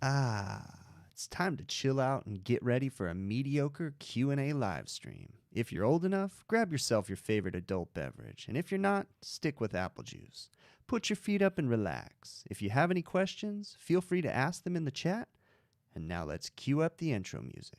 It's time to chill out and get ready for a mediocre Q&A live stream. If you're old enough, grab yourself your favorite adult beverage, and if you're not, stick with apple juice. Put your feet up and relax. If you have any questions, feel free to ask them in the chat. And now let's cue up the intro music.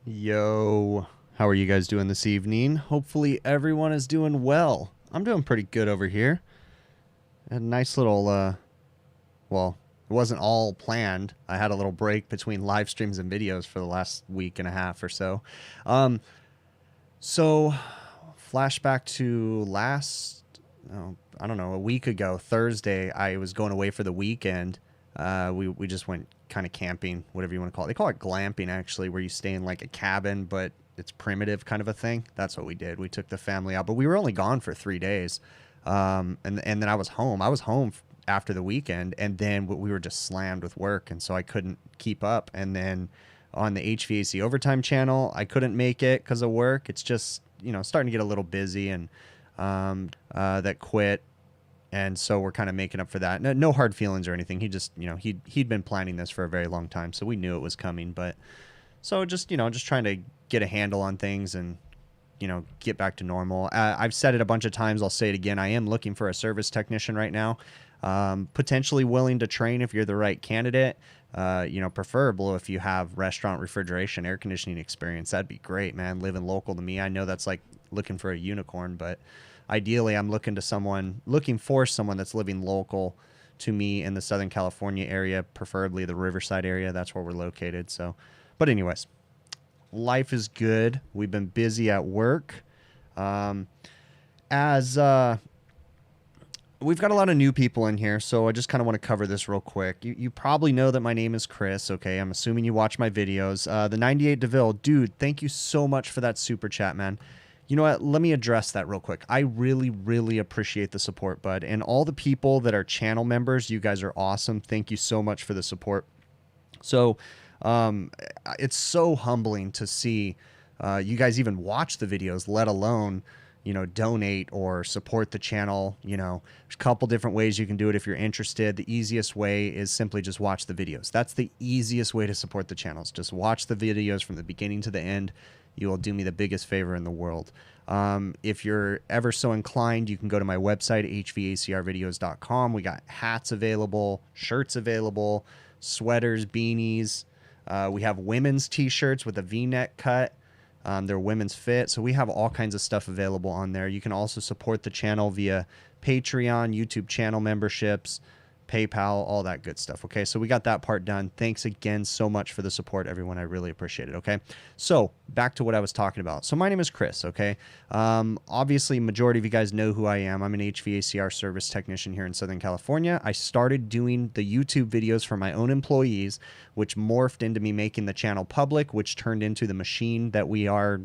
Yo, how are you guys doing this evening? Hopefully everyone is doing well. I'm doing pretty good over here. I had a nice little, well, it wasn't all planned. I had a little break between live streams and videos for the last week and a half or so. So, flashback to I don't know, a week ago, Thursday, I was going away for the weekend. We just went kind of camping, whatever you want to call it. They call it glamping, actually, where you stay in like a cabin, but it's primitive kind of a thing. That's what we did. We took the family out, but we were only gone for 3 days. And then I was home. I was home after the weekend, and then we were just slammed with work, and so I couldn't keep up. And then on the HVAC overtime channel, I couldn't make it because of work. It's just, starting to get a little busy, and that quit. And so we're kind of making up for that. No hard feelings or anything. He just, he'd been planning this for a very long time, so we knew it was coming. But so just trying to get a handle on things and, get back to normal. I've said it a bunch of times. I'll say it again. I am looking for a service technician right now. Potentially willing to train if you're the right candidate. Preferable if you have restaurant refrigeration, air conditioning experience. That'd be great, man. Living local to me. I know that's like looking for a unicorn, but ideally, I'm looking for someone that's living local to me in the Southern California area, preferably the Riverside area. That's where we're located. So, but anyways, life is good. We've been busy at work. We've got a lot of new people in here, so I just kind of want to cover this real quick. You probably know that my name is Chris, okay? I'm assuming you watch my videos. The 98 DeVille, dude, thank you so much for that super chat, man. You know what? Let me address that real quick. I really, really appreciate the support, bud. And all the people that are channel members, you guys are awesome. Thank you so much for the support. So it's so humbling to see you guys even watch the videos, let alone, donate or support the channel. There's a couple different ways you can do it if you're interested. The easiest way is simply just watch the videos. That's the easiest way to support the channels. Just watch the videos from the beginning to the end. You will do me the biggest favor in the world. If you're ever so inclined, you can go to my website, hvacrvideos.com. We got hats available, shirts available, sweaters, beanies, We have women's t-shirts with a V-neck cut. They're women's fit. So we have all kinds of stuff available on there. You can also support the channel via Patreon, YouTube channel memberships, PayPal, all that good stuff. Okay, so we got that part done. Thanks again so much for the support, everyone. I really appreciate it. Okay, so back to what I was talking about. So my name is Chris. Okay, obviously, majority of you guys know who I am. I'm an HVACR service technician here in Southern California. I started doing the YouTube videos for my own employees, which morphed into me making the channel public, which turned into the machine that we are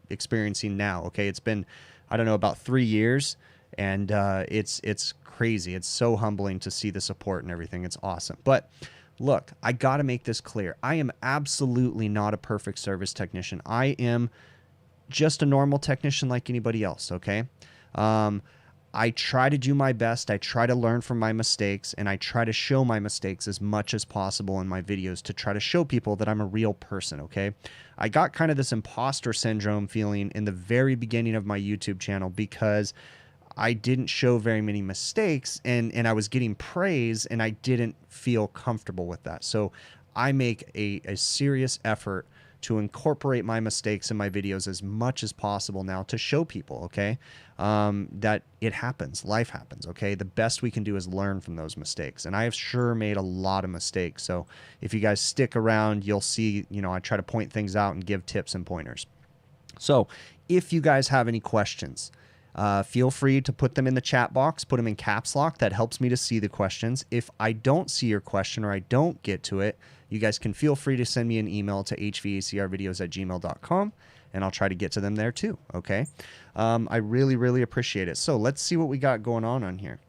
experiencing now. Okay, it's been, I don't know, about 3 years. And it's crazy. It's so humbling to see the support and everything. It's awesome. But look, I got to make this clear. I am absolutely not a perfect service technician. I am just a normal technician like anybody else, okay? I try to do my best. I try to learn from my mistakes, and I try to show my mistakes as much as possible in my videos to try to show people that I'm a real person, okay? I got kind of this imposter syndrome feeling in the very beginning of my YouTube channel because I didn't show very many mistakes, and I was getting praise, and I didn't feel comfortable with that. So I make a serious effort to incorporate my mistakes in my videos as much as possible now to show people, okay, that it happens. Life happens, okay? The best we can do is learn from those mistakes. And I have sure made a lot of mistakes. So if you guys stick around, you'll see, you know, I try to point things out and give tips and pointers. So if you guys have any questions, feel free to put them in the chat box, put them in caps lock. That helps me to see the questions. If I don't see your question or I don't get to it, you guys can feel free to send me an email to hvacrvideos@gmail.com, and I'll try to get to them there too, okay? I really, really appreciate it. So let's see what we got going on here.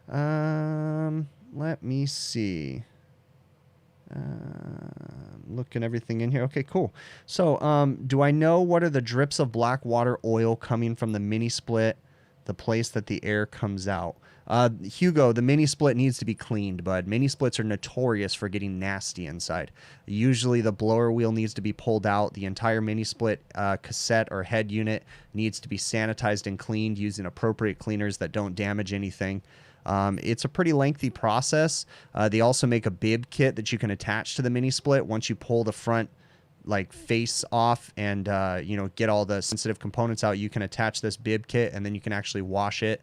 Let me see. Looking everything in here. Okay, cool. So do I know what are the drips of black water oil coming from the mini split, the place that the air comes out? Hugo, the mini split needs to be cleaned, bud. Mini splits are notorious for getting nasty inside. Usually the blower wheel needs to be pulled out. The entire mini split cassette or head unit needs to be sanitized and cleaned using appropriate cleaners that don't damage anything. It's a pretty lengthy process. They also make a bib kit that you can attach to the mini split once you pull the front like face off and you know, get all the sensitive components out. You can attach this bib kit and then you can actually wash it,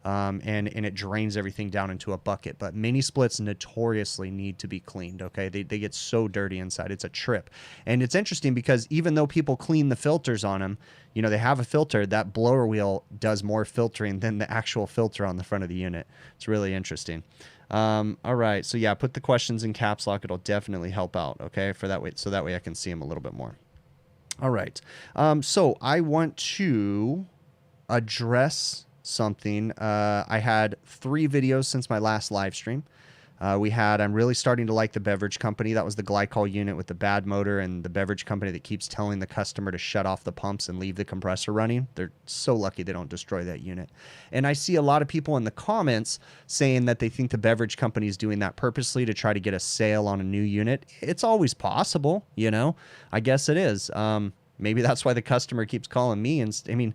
and it drains everything down into a bucket. But mini splits notoriously need to be cleaned, okay? They get so dirty inside. It's a trip. And it's interesting because even though people clean the filters on them, you know, they have a filter, that blower wheel does more filtering than the actual filter on the front of the unit. It's really interesting. All right, so yeah, put the questions in caps lock. It'll definitely help out, okay, for that way, so that way I can see them a little bit more. All right, so I want to address something. I had 3 videos since my last live stream. I'm really starting to like the beverage company. That was the glycol unit with the bad motor, and the beverage company that keeps telling the customer to shut off the pumps and leave the compressor running. They're so lucky they don't destroy that unit. And I see a lot of people in the comments saying that they think the beverage company is doing that purposely to try to get a sale on a new unit. It's always possible, you know. I guess it is. Maybe that's why the customer keeps calling me. And I mean,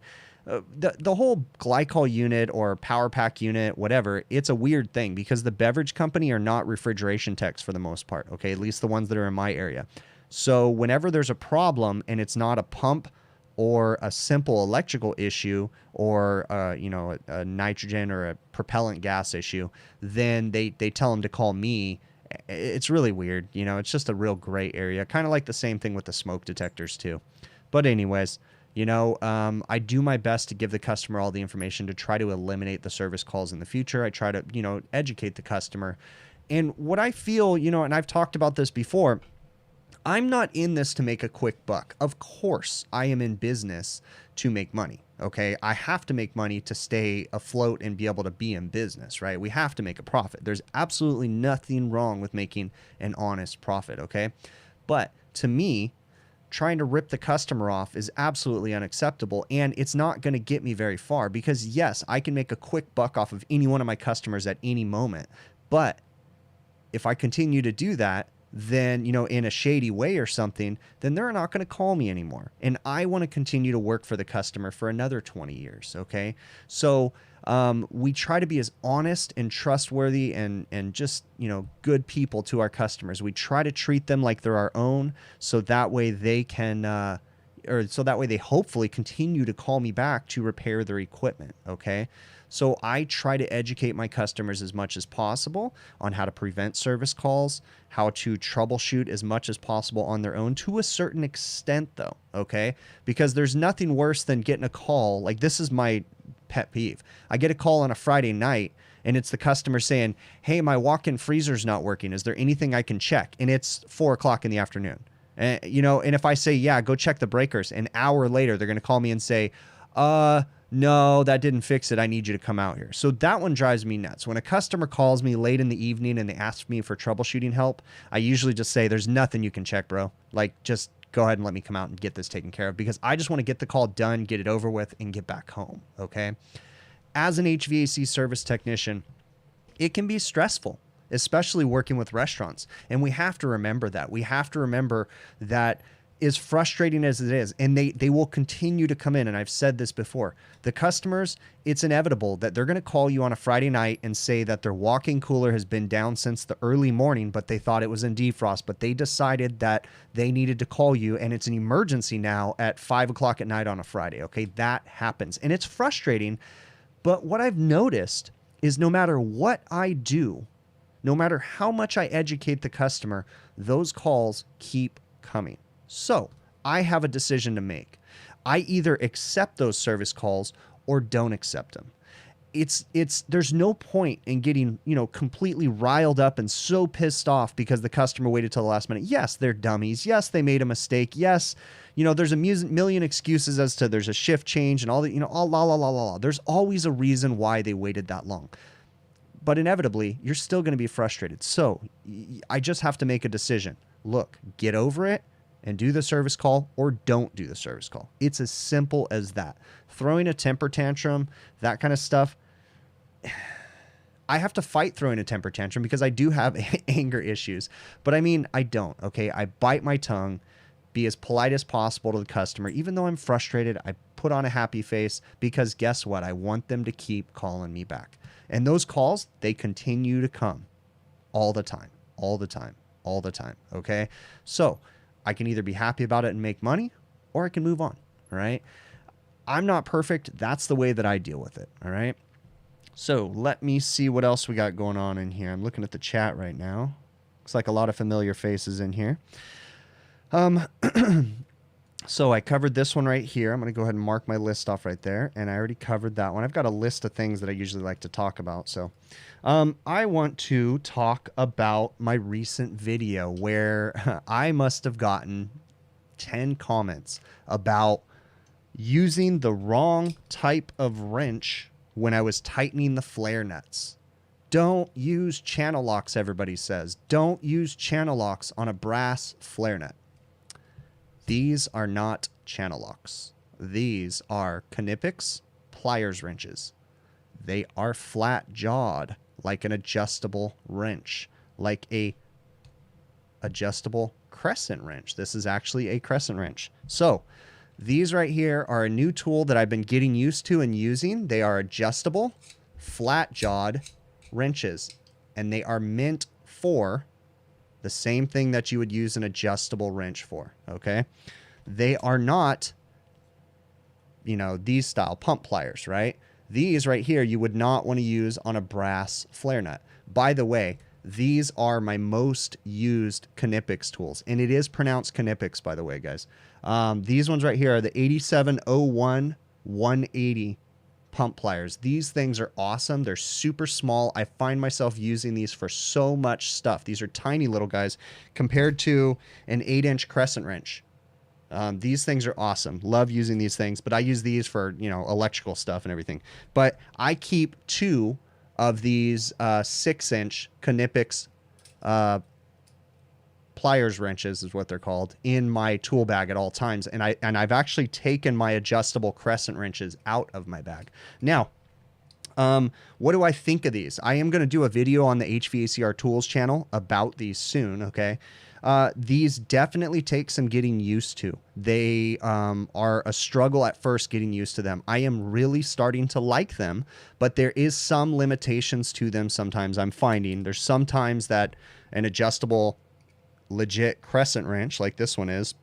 the whole glycol unit or power pack unit, whatever, it's a weird thing because the beverage company are not refrigeration techs for the most part, okay? At least the ones that are in my area. So whenever there's a problem and it's not a pump or a simple electrical issue or, you know, a nitrogen or a propellant gas issue, then they tell them to call me. It's really weird. You know, it's just a real gray area. Kind of like the same thing with the smoke detectors too. But anyways, you know, I do my best to give the customer all the information to try to eliminate the service calls in the future. I try to, you know, educate the customer. And what I feel, you know, and I've talked about this before, I'm not in this to make a quick buck. Of course, I am in business to make money, okay? I have to make money to stay afloat and be able to be in business, right? We have to make a profit. There's absolutely nothing wrong with making an honest profit, okay? But to me, trying to rip the customer off is absolutely unacceptable, and it's not going to get me very far because, yes, I can make a quick buck off of any one of my customers at any moment, but if I continue to do that, then, you know, in a shady way or something, then they're not going to call me anymore. And I want to continue to work for the customer for another 20 years. Okay. So we try to be as honest and trustworthy and just, you know, good people to our customers. We try to treat them like they're our own, so that way they can, or so that way they hopefully continue to call me back to repair their equipment. Okay. So I try to educate my customers as much as possible on how to prevent service calls, how to troubleshoot as much as possible on their own, to a certain extent though, okay? Because there's nothing worse than getting a call. Like, this is my pet peeve. I get a call on a Friday night and it's the customer saying, hey, my walk-in freezer's not working. Is there anything I can check? And it's 4 o'clock in the afternoon. And, you know, and if I say, yeah, go check the breakers, an hour later, they're going to call me and say, no, that didn't fix it. I need you to come out here. So that one drives me nuts. When a customer calls me late in the evening and they ask me for troubleshooting help, I usually just say, there's nothing you can check, bro. Like, just go ahead and let me come out and get this taken care of, because I just want to get the call done, get it over with, and get back home. Okay. As an HVAC service technician, it can be stressful, especially working with restaurants. And we have to remember that. We have to remember that, as frustrating as it is, and they will continue to come in, and I've said this before, the customers, it's inevitable that they're going to call you on a Friday night and say that their walk-in cooler has been down since the early morning, but they thought it was in defrost, but they decided that they needed to call you, and it's an emergency now at 5 o'clock at night on a Friday. Okay, that happens, and it's frustrating. But what I've noticed is, no matter what I do, no matter how much I educate the customer, those calls keep coming. So I have a decision to make. I either accept those service calls or don't accept them. There's no point in getting, you know, completely riled up and so pissed off because the customer waited till the last minute. Yes, they're dummies. Yes, they made a mistake. Yes, you know, there's a million excuses as to there's a shift change and all that, you know, all la la la la la. There's always a reason why they waited that long. But inevitably, you're still going to be frustrated. So I just have to make a decision. Look, get over it and do the service call, or don't do the service call. It's as simple as that. Throwing a temper tantrum, that kind of stuff, I have to fight throwing a temper tantrum because I do have anger issues. But I mean, I don't, okay? I bite my tongue, be as polite as possible to the customer. Even though I'm frustrated, I put on a happy face, because guess what? I want them to keep calling me back. And those calls, they continue to come all the time, all the time, all the time, okay? So I can either be happy about it and make money, or I can move on, all right? I'm not perfect. That's the way that I deal with it, all right? So let me see what else we got going on in here. I'm looking at the chat right now. Looks like a lot of familiar faces in here. So I covered this one right here. I'm going to go ahead and mark my list off right there. And I already covered that one. I've got a list of things that I usually like to talk about. So I want to talk about my recent video where I must have gotten 10 comments about using the wrong type of wrench when I was tightening the flare nuts. Don't use channel locks, everybody says. Don't use channel locks on a brass flare nut. These are not channel locks. These are Knipex pliers wrenches. They are flat jawed, like an adjustable wrench, like a adjustable crescent wrench. This is actually a crescent wrench. So these right here are a new tool that I've been getting used to and using. They are adjustable, flat jawed wrenches, and they are meant for the same thing that you would use an adjustable wrench for, okay? They are not, you know, these style pump pliers, right? These right here you would not want to use on a brass flare nut. By the way, these are my most used Knipex tools, and it is pronounced Knipex, by the way, guys. These ones right here are the 8701 180 pump pliers. These things are awesome. They're super small. I find myself using these for so much stuff. These are tiny little guys compared to an 8-inch crescent wrench. These things are awesome. Love using these things, but I use these for, you know, electrical stuff and everything. But I keep 2 of these 6-inch Knipex pliers wrenches, is what they're called, in my tool bag at all times. And I've actually taken my adjustable crescent wrenches out of my bag. Now, what do I think of these? I am going to do a video on the HVACR Tools channel about these soon, okay? These definitely take some getting used to. They are a struggle at first getting used to them. I am really starting to like them, but there is some limitations to them sometimes. I'm finding there's sometimes that an adjustable legit crescent wrench like this one is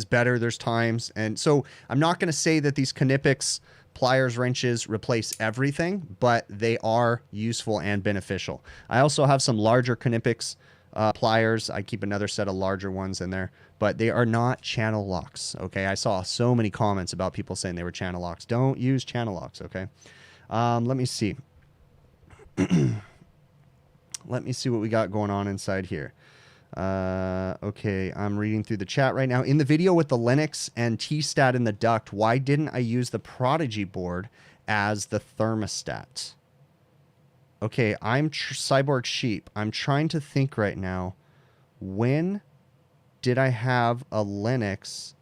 better. There's times. And so I'm not going to say that these Knipex pliers wrenches replace everything, but they are useful and beneficial. I also have some larger Knipex pliers. I keep another set of larger ones in there, but they are not channel locks. Okay. I saw so many comments about people saying they were channel locks. Don't use channel locks. Okay. Let me see. Let me see what we got going on inside here. Okay, I'm reading through the chat right now. In the video with the Linux and T-stat in the duct, why didn't I use the Prodigy board as the thermostat? Okay, I'm Cyborg Sheep. I'm trying to think right now. When did I have a Linux?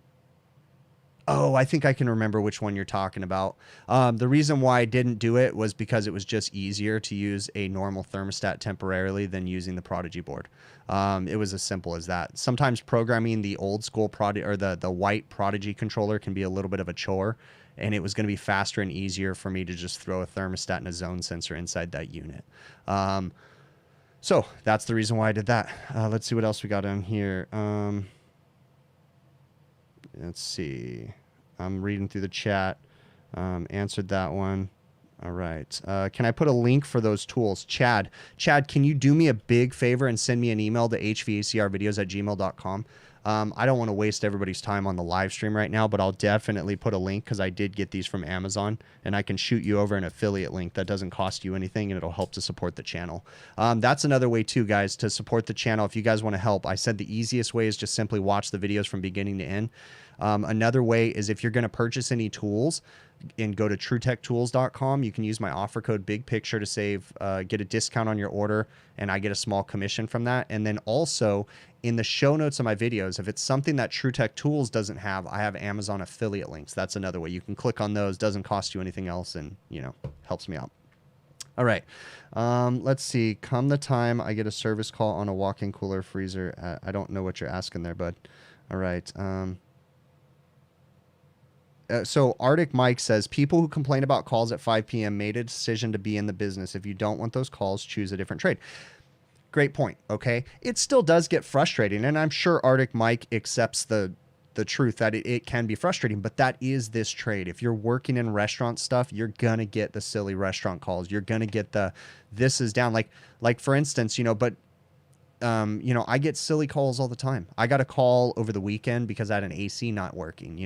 Oh, I think I can remember which one you're talking about. The reason why I didn't do it was because it was just easier to use a normal thermostat temporarily than using the Prodigy board. It was as simple as that. Sometimes programming the old school the white Prodigy controller can be a little bit of a chore, and it was going to be faster and easier for me to just throw a thermostat and a zone sensor inside that unit. So that's the reason why I did that. Let's see what else we got on here. Let's see. I'm reading through the chat. Answered that one. All right. Can I put a link for those tools? Chad, can you do me a big favor and send me an email to hvacrvideos@gmail.com? I don't want to waste everybody's time on the live stream right now, but I'll definitely put a link because I did get these from Amazon, and I can shoot you over an affiliate link that doesn't cost you anything, and it'll help to support the channel. That's another way too, guys, to support the channel. If you guys want to help, I said the easiest way is just simply watch the videos from beginning to end. Another way is if you're going to purchase any tools and go to truetechtools.com, you can use my offer code Big Picture to save, get a discount on your order, and I get a small commission from that. And then also in the show notes of my videos, if it's something that TrueTech Tools doesn't have, I have Amazon affiliate links. That's another way. You can click on those, doesn't cost you anything else, and helps me out. All right. Let's see. Come the time I get a service call on a walk-in cooler freezer. I don't know what you're asking there, bud. All right. So Arctic Mike says, people who complain about calls at 5 p.m. made a decision to be in the business. If you don't want those calls, choose a different trade. Great point. Okay. It still does get frustrating. And I'm sure Arctic Mike accepts the truth that it can be frustrating, but that is this trade. If you're working in restaurant stuff, you're going to get the silly restaurant calls. You're going to get this is down. Like for instance, I get silly calls all the time. I got a call over the weekend because I had an AC not working,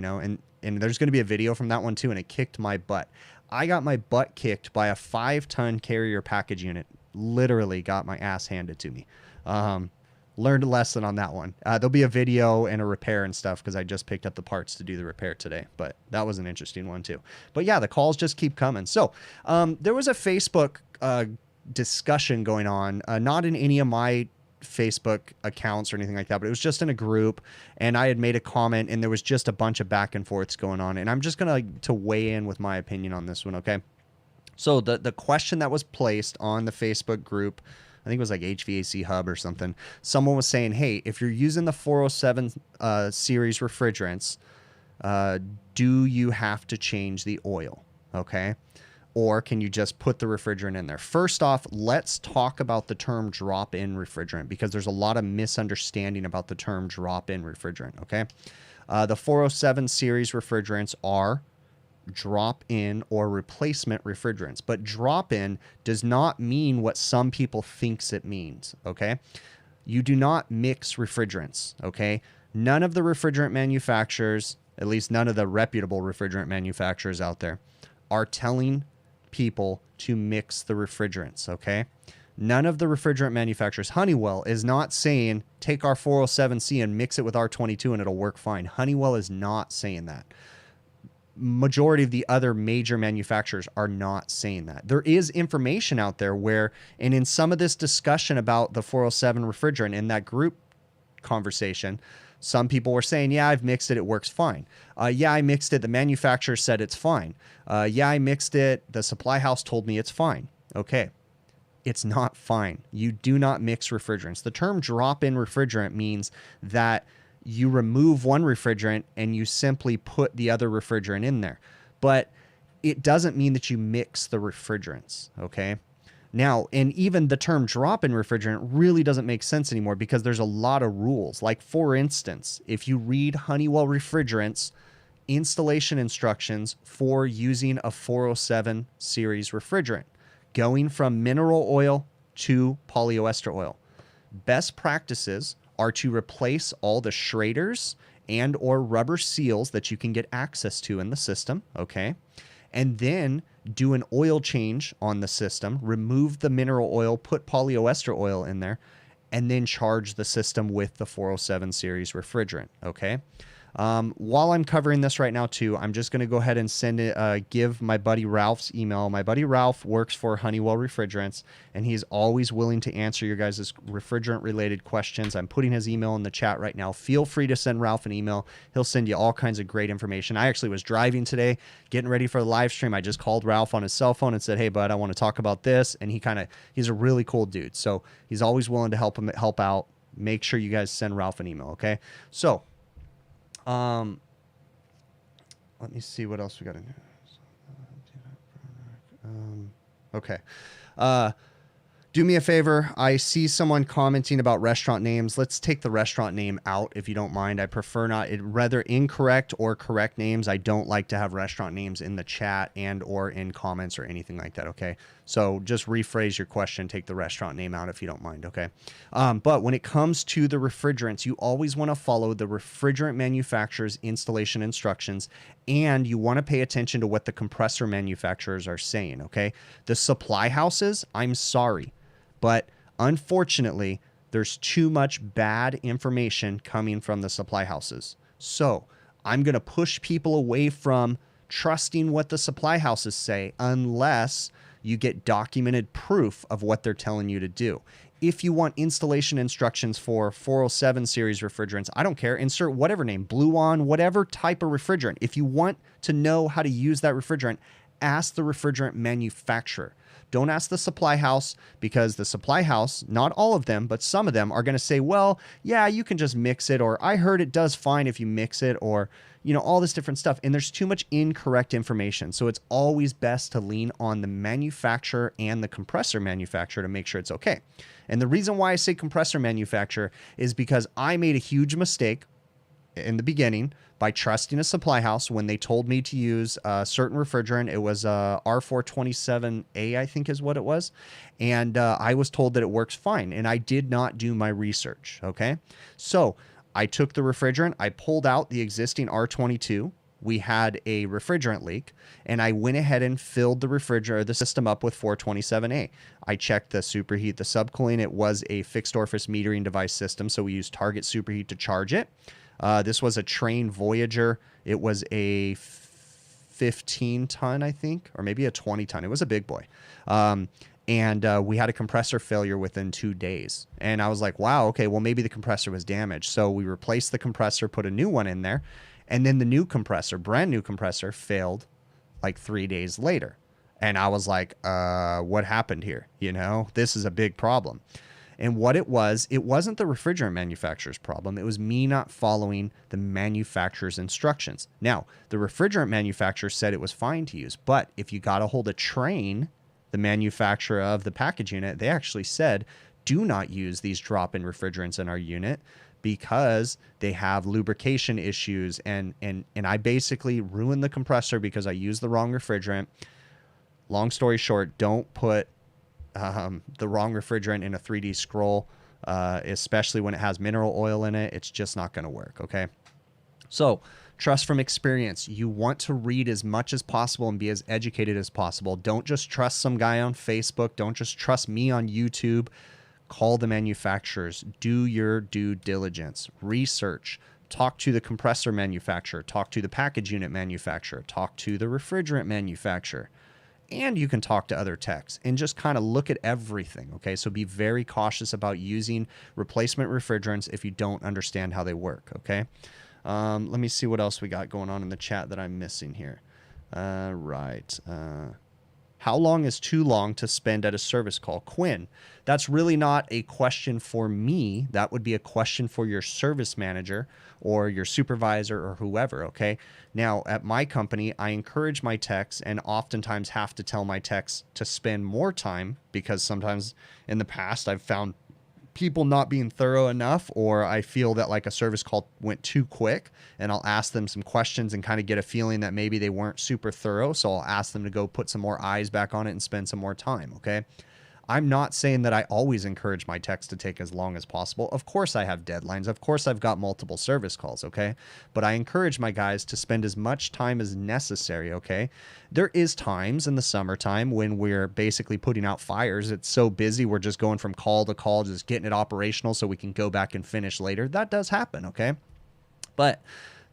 and there's going to be a video from that one too, and it kicked my butt. I got my butt kicked by a 5-ton carrier package unit. Literally got my ass handed to me. Learned a lesson on that one. There'll be a video and a repair and stuff because I just picked up the parts to do the repair today, but that was an interesting one too. But yeah, the calls just keep coming. So there was a Facebook discussion going on, not in any of my Facebook accounts or anything like that, but it was just in a group, and I had made a comment, and there was just a bunch of back and forths going on, and I'm just gonna to weigh in with my opinion on this one. Okay, so the question that was placed on the Facebook group, I think it was like HVAC Hub or something, someone was saying, hey, if you're using the 407 series refrigerants, do you have to change the oil? Okay, or can you just put the refrigerant in there? First off, let's talk about the term drop-in refrigerant, because there's a lot of misunderstanding about the term drop-in refrigerant, okay? The 407 series refrigerants are drop-in or replacement refrigerants, but drop-in does not mean what some people thinks it means, okay? You do not mix refrigerants, okay? None of the refrigerant manufacturers, at least none of the reputable refrigerant manufacturers out there, are telling people to mix the refrigerants, okay? None of the refrigerant manufacturers, Honeywell is not saying take our 407C and mix it with R22 and it'll work fine. Honeywell is not saying that. Majority of the other major manufacturers are not saying that. There is information out there where, and in some of this discussion about the 407 refrigerant in that group conversation, some people were saying, yeah, I've mixed it. It works fine. Yeah, I mixed it. The manufacturer said it's fine. Yeah, I mixed it. The supply house told me it's fine. Okay. it's not fine. You do not mix refrigerants. The term drop-in refrigerant means that you remove one refrigerant and you simply put the other refrigerant in there. But it doesn't mean that you mix the refrigerants, okay? Now, and even the term drop-in refrigerant really doesn't make sense anymore because there's a lot of rules. Like, for instance, if you read Honeywell Refrigerants installation instructions for using a 407 series refrigerant, going from mineral oil to polyester oil, best practices are to replace all the Schraders and or rubber seals that you can get access to in the system, okay? And then do an oil change on the system, remove the mineral oil, put polyester oil in there, and then charge the system with the 407 series refrigerant, okay? While I'm covering this right now too, I'm just going to go ahead and send it, give my buddy Ralph's email. My buddy Ralph works for Honeywell Refrigerants, and he's always willing to answer your guys' refrigerant-related questions. I'm putting his email in the chat right now. Feel free to send Ralph an email. He'll send you all kinds of great information. I actually was driving today, getting ready for the live stream. I just called Ralph on his cell phone and said, "Hey, bud, I want to talk about this." And he's a really cool dude. So he's always willing to help out. Make sure you guys send Ralph an email, okay? So, let me see what else we got in here. Okay. Do me a favor. I see someone commenting about restaurant names. Let's take the restaurant name out if you don't mind. I prefer not. Rather incorrect or correct names. I don't like to have restaurant names in the chat and or in comments or anything like that, okay? So just rephrase your question. Take the restaurant name out if you don't mind, okay? But when it comes to the refrigerants, you always want to follow the refrigerant manufacturer's installation instructions, and you want to pay attention to what the compressor manufacturers are saying, okay? The supply houses, I'm sorry, but unfortunately, there's too much bad information coming from the supply houses. So I'm going to push people away from trusting what the supply houses say unless you get documented proof of what they're telling you to do. If you want installation instructions for 407 series refrigerants, I don't care, insert whatever name, Blue On, whatever type of refrigerant. If you want to know how to use that refrigerant, ask the refrigerant manufacturer. Don't ask the supply house, because the supply house, not all of them, but some of them are going to say, well, yeah, you can just mix it, or I heard it does fine if you mix it, or, you know, all this different stuff. And there's too much incorrect information. So it's always best to lean on the manufacturer and the compressor manufacturer to make sure it's okay. And the reason why I say compressor manufacturer is because I made a huge mistake in the beginning by trusting a supply house when they told me to use a certain refrigerant. It was R427A, I think is what it was. And I was told that it works fine. And I did not do my research, okay? So I took the refrigerant, I pulled out the existing R22. We had a refrigerant leak, and I went ahead and filled the system up with 427A. I checked the superheat, the subcooling. It was a fixed orifice metering device system, so we used target superheat to charge it. This was a Train Voyager. It was a 15-ton, I think, or maybe a 20-ton. It was a big boy. And we had a compressor failure within 2 days. And I was like, wow, okay, well, maybe the compressor was damaged. So we replaced the compressor, put a new one in there. And then the new compressor, brand new compressor, failed like 3 days later. And I was like, what happened here? You know, this is a big problem. And what it wasn't the refrigerant manufacturer's problem. It was me not following the manufacturer's instructions. Now, the refrigerant manufacturer said it was fine to use. But if you got a hold of Train, the manufacturer of the package unit, they actually said, do not use these drop-in refrigerants in our unit because they have lubrication issues. And I basically ruined the compressor because I used the wrong refrigerant. Long story short, don't put the wrong refrigerant in a 3D scroll, especially when it has mineral oil in it. It's just not going to work, okay? So, trust from experience. You want to read as much as possible and be as educated as possible. Don't just trust some guy on Facebook. Don't just trust me on YouTube. Call the manufacturers. Do your due diligence. Research. Talk to the compressor manufacturer. Talk to the package unit manufacturer. Talk to the refrigerant manufacturer. And you can talk to other techs and just kind of look at everything, okay? So be very cautious about using replacement refrigerants if you don't understand how they work, okay? Let me see what else we got going on in the chat that I'm missing here. Right. How long is too long to spend at a service call? Quinn, that's really not a question for me. That would be a question for your service manager or your supervisor or whoever, okay? Now, at my company, I encourage my techs and oftentimes have to tell my techs to spend more time because sometimes in the past I've found people not being thorough enough, or I feel that like a service call went too quick, and I'll ask them some questions and kind of get a feeling that maybe they weren't super thorough. So I'll ask them to go put some more eyes back on it and spend some more time. Okay. I'm not saying that I always encourage my techs to take as long as possible. Of course I have deadlines. Of course I've got multiple service calls, okay? But I encourage my guys to spend as much time as necessary, okay? There is times in the summertime when we're basically putting out fires. It's so busy, we're just going from call to call, just getting it operational so we can go back and finish later. That does happen, okay? But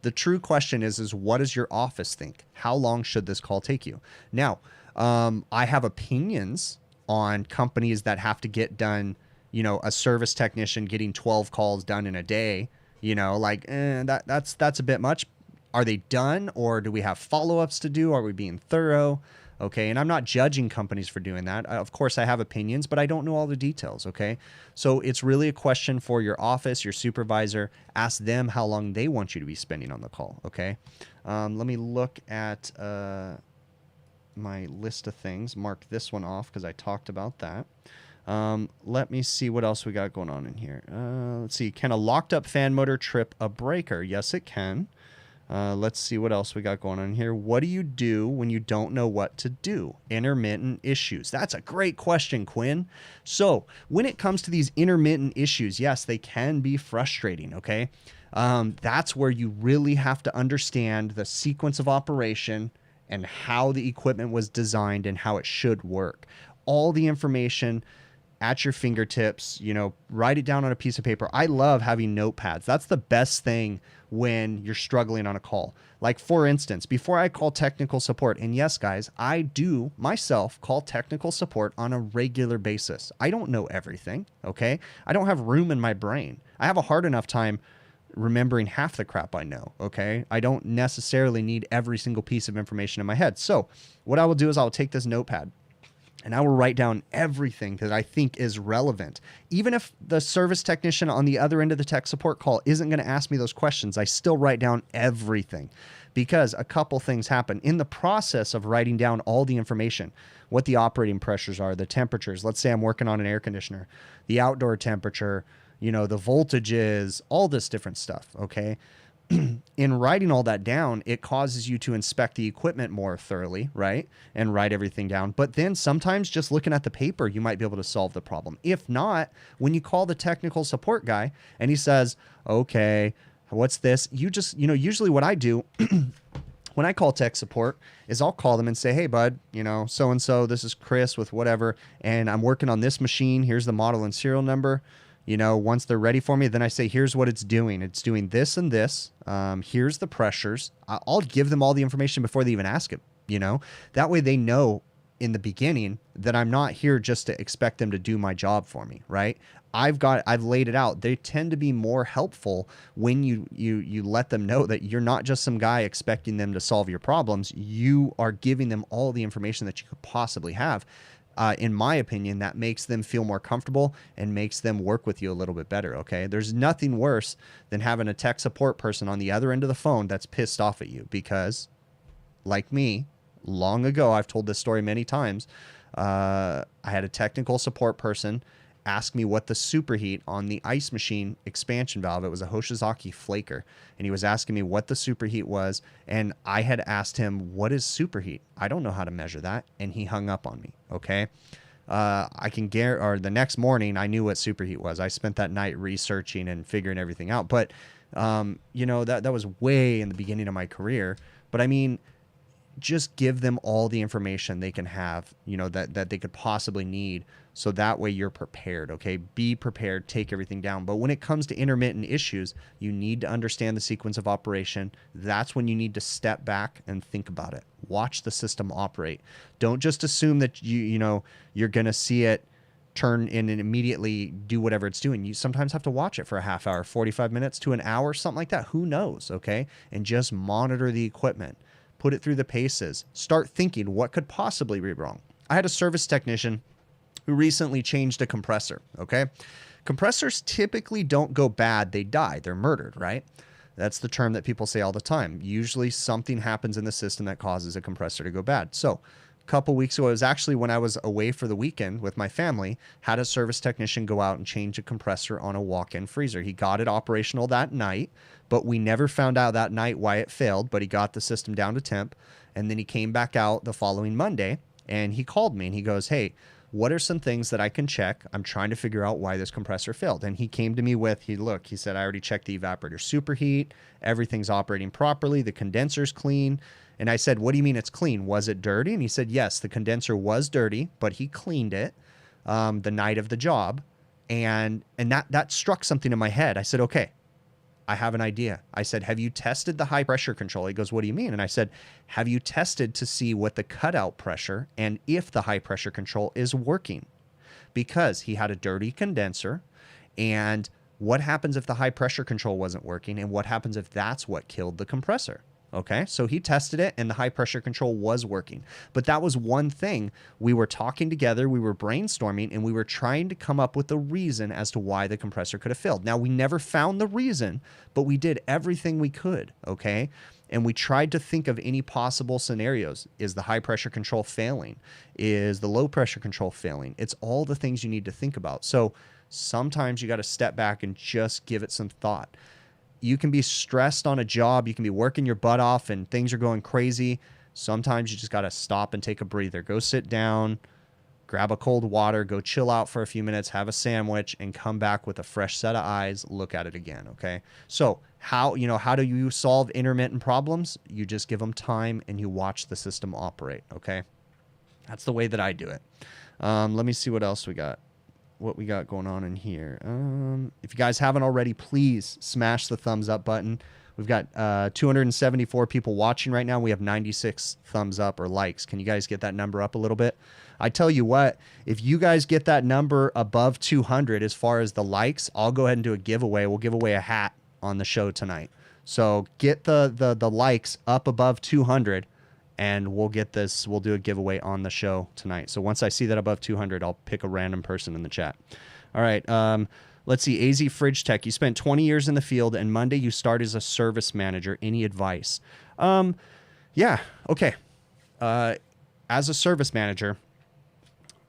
the true question is what does your office think? How long should this call take you? Now, I have opinions on companies that have to get done, you know, a service technician getting 12 calls done in a day, you know, like that's a bit much. Are they done, or do we have follow-ups to do? Are we being thorough? Okay. And I'm not judging companies for doing that. Of course I have opinions, but I don't know all the details. Okay. So it's really a question for your office, your supervisor. Ask them how long they want you to be spending on the call. Okay. Let me look at, my list of things. Mark this one off because I talked about that. Let me see what else we got going on in here. Let's see. Can a locked up fan motor trip a breaker? Yes, it can. Let's see what else we got going on here. What do you do when you don't know what to do? Intermittent issues. That's a great question, Quinn. So when it comes to these intermittent issues, yes, they can be frustrating, okay? That's where you really have to understand the sequence of operation and how the equipment was designed and how it should work. All the information at your fingertips, you know, write it down on a piece of paper. I love having notepads. That's the best thing when you're struggling on a call. Like for instance, before I call technical support, and yes, guys, I do myself call technical support on a regular basis. I don't know everything, okay? I don't have room in my brain. I have a hard enough time remembering half the crap I know, okay? I don't necessarily need every single piece of information in my head. So what I will do is I'll take this notepad and I will write down everything that I think is relevant. Even if the service technician on the other end of the tech support call isn't going to ask me those questions, I still write down everything, because a couple things happen in the process of writing down all the information. What the operating pressures are, the temperatures. Let's say I'm working on an air conditioner, the outdoor temperature, you know, the voltages, all this different stuff, okay? In writing all that down, it causes you to inspect the equipment more thoroughly, right? And write everything down. But then sometimes just looking at the paper, you might be able to solve the problem. If not, when you call the technical support guy and he says, okay, what's this? You just, you know, usually what I do when I call tech support is I'll call them and say, hey, bud, you know, so-and-so, this is Chris with whatever, and I'm working on this machine. Here's the model and serial number. You know, once they're ready for me, then I say, here's what it's doing. It's doing this and this. Here's the pressures. I'll give them all the information before they even ask it, you know. That way they know in the beginning that I'm not here just to expect them to do my job for me, right? I've laid it out. They tend to be more helpful when you let them know that you're not just some guy expecting them to solve your problems. You are giving them all the information that you could possibly have. In my opinion, that makes them feel more comfortable and makes them work with you a little bit better, okay? There's nothing worse than having a tech support person on the other end of the phone that's pissed off at you because, like me, long ago, I've told this story many times, I had a technical support person ask me what the superheat on the ice machine expansion valve, it was a Hoshizaki flaker, and he was asking me what the superheat was, and I had asked him, what is superheat? I don't know how to measure that, and he hung up on me, okay? I can guarantee, or the next morning, I knew what superheat was. I spent that night researching and figuring everything out, but, you know, that was way in the beginning of my career, but I mean, just give them all the information they can have, you know, that they could possibly need. So that way you're prepared, okay? Be prepared, take everything down. But when it comes to intermittent issues, you need to understand the sequence of operation. That's when you need to step back and think about it. Watch the system operate. Don't just assume that you know, you're going to see it turn in and immediately do whatever it's doing. You sometimes have to watch it for a half hour, 45 minutes to an hour, something like that. Who knows, okay? And just monitor the equipment. Put it through the paces. Start thinking, what could possibly be wrong? I had a service technician who recently changed a compressor, okay? Compressors typically don't go bad, they die, they're murdered, right? That's the term that people say all the time. Usually something happens in the system that causes a compressor to go bad. So a couple weeks ago, it was actually when I was away for the weekend with my family, had a service technician go out and change a compressor on a walk-in freezer. He got it operational that night, but we never found out that night why it failed, but he got the system down to temp, and then he came back out the following Monday, and he called me, and he goes, hey, what are some things that I can check? I'm trying to figure out why this compressor failed. And he came to me with, he said, I already checked the evaporator superheat. Everything's operating properly. The condenser's clean. And I said, what do you mean it's clean? Was it dirty? And he said, yes, the condenser was dirty, but he cleaned it the night of the job. And that struck something in my head. I said, okay, I have an idea. I said, have you tested the high pressure control? He goes, what do you mean? And I said, have you tested to see what the cutout pressure and if the high pressure control is working? Because he had a dirty condenser. And what happens if the high pressure control wasn't working? And what happens if that's what killed the compressor? Okay, so he tested it and the high pressure control was working. But that was one thing. We were talking together, we were brainstorming, and we were trying to come up with a reason as to why the compressor could have failed. Now, we never found the reason, but we did everything we could, okay? And we tried to think of any possible scenarios. Is the high pressure control failing? Is the low pressure control failing? It's all the things you need to think about. So sometimes you got to step back and just give it some thought. You can be stressed on a job. You can be working your butt off and things are going crazy. Sometimes you just got to stop and take a breather. Go sit down, grab a cold water, go chill out for a few minutes, have a sandwich, and come back with a fresh set of eyes, look at it again, okay? So how do you solve intermittent problems? You just give them time and you watch the system operate, okay? That's the way that I do it. Let me see what else we got. What we got going on in here. If you guys haven't already, please smash the thumbs up button. We've got 274 people watching right now. We have 96 thumbs up or likes. Can you guys get that number up a little bit? I tell you what, if you guys get that number above 200 as far as the likes, I'll go ahead and do a giveaway. We'll give away a hat on the show tonight. So get the likes up above 200. And we'll do a giveaway on the show tonight. So once I see that above 200, I'll pick a random person in the chat. All right. Let's see. AZ Fridge Tech. You spent 20 years in the field, and Monday you start as a service manager. Any advice? Yeah. Okay. As a service manager,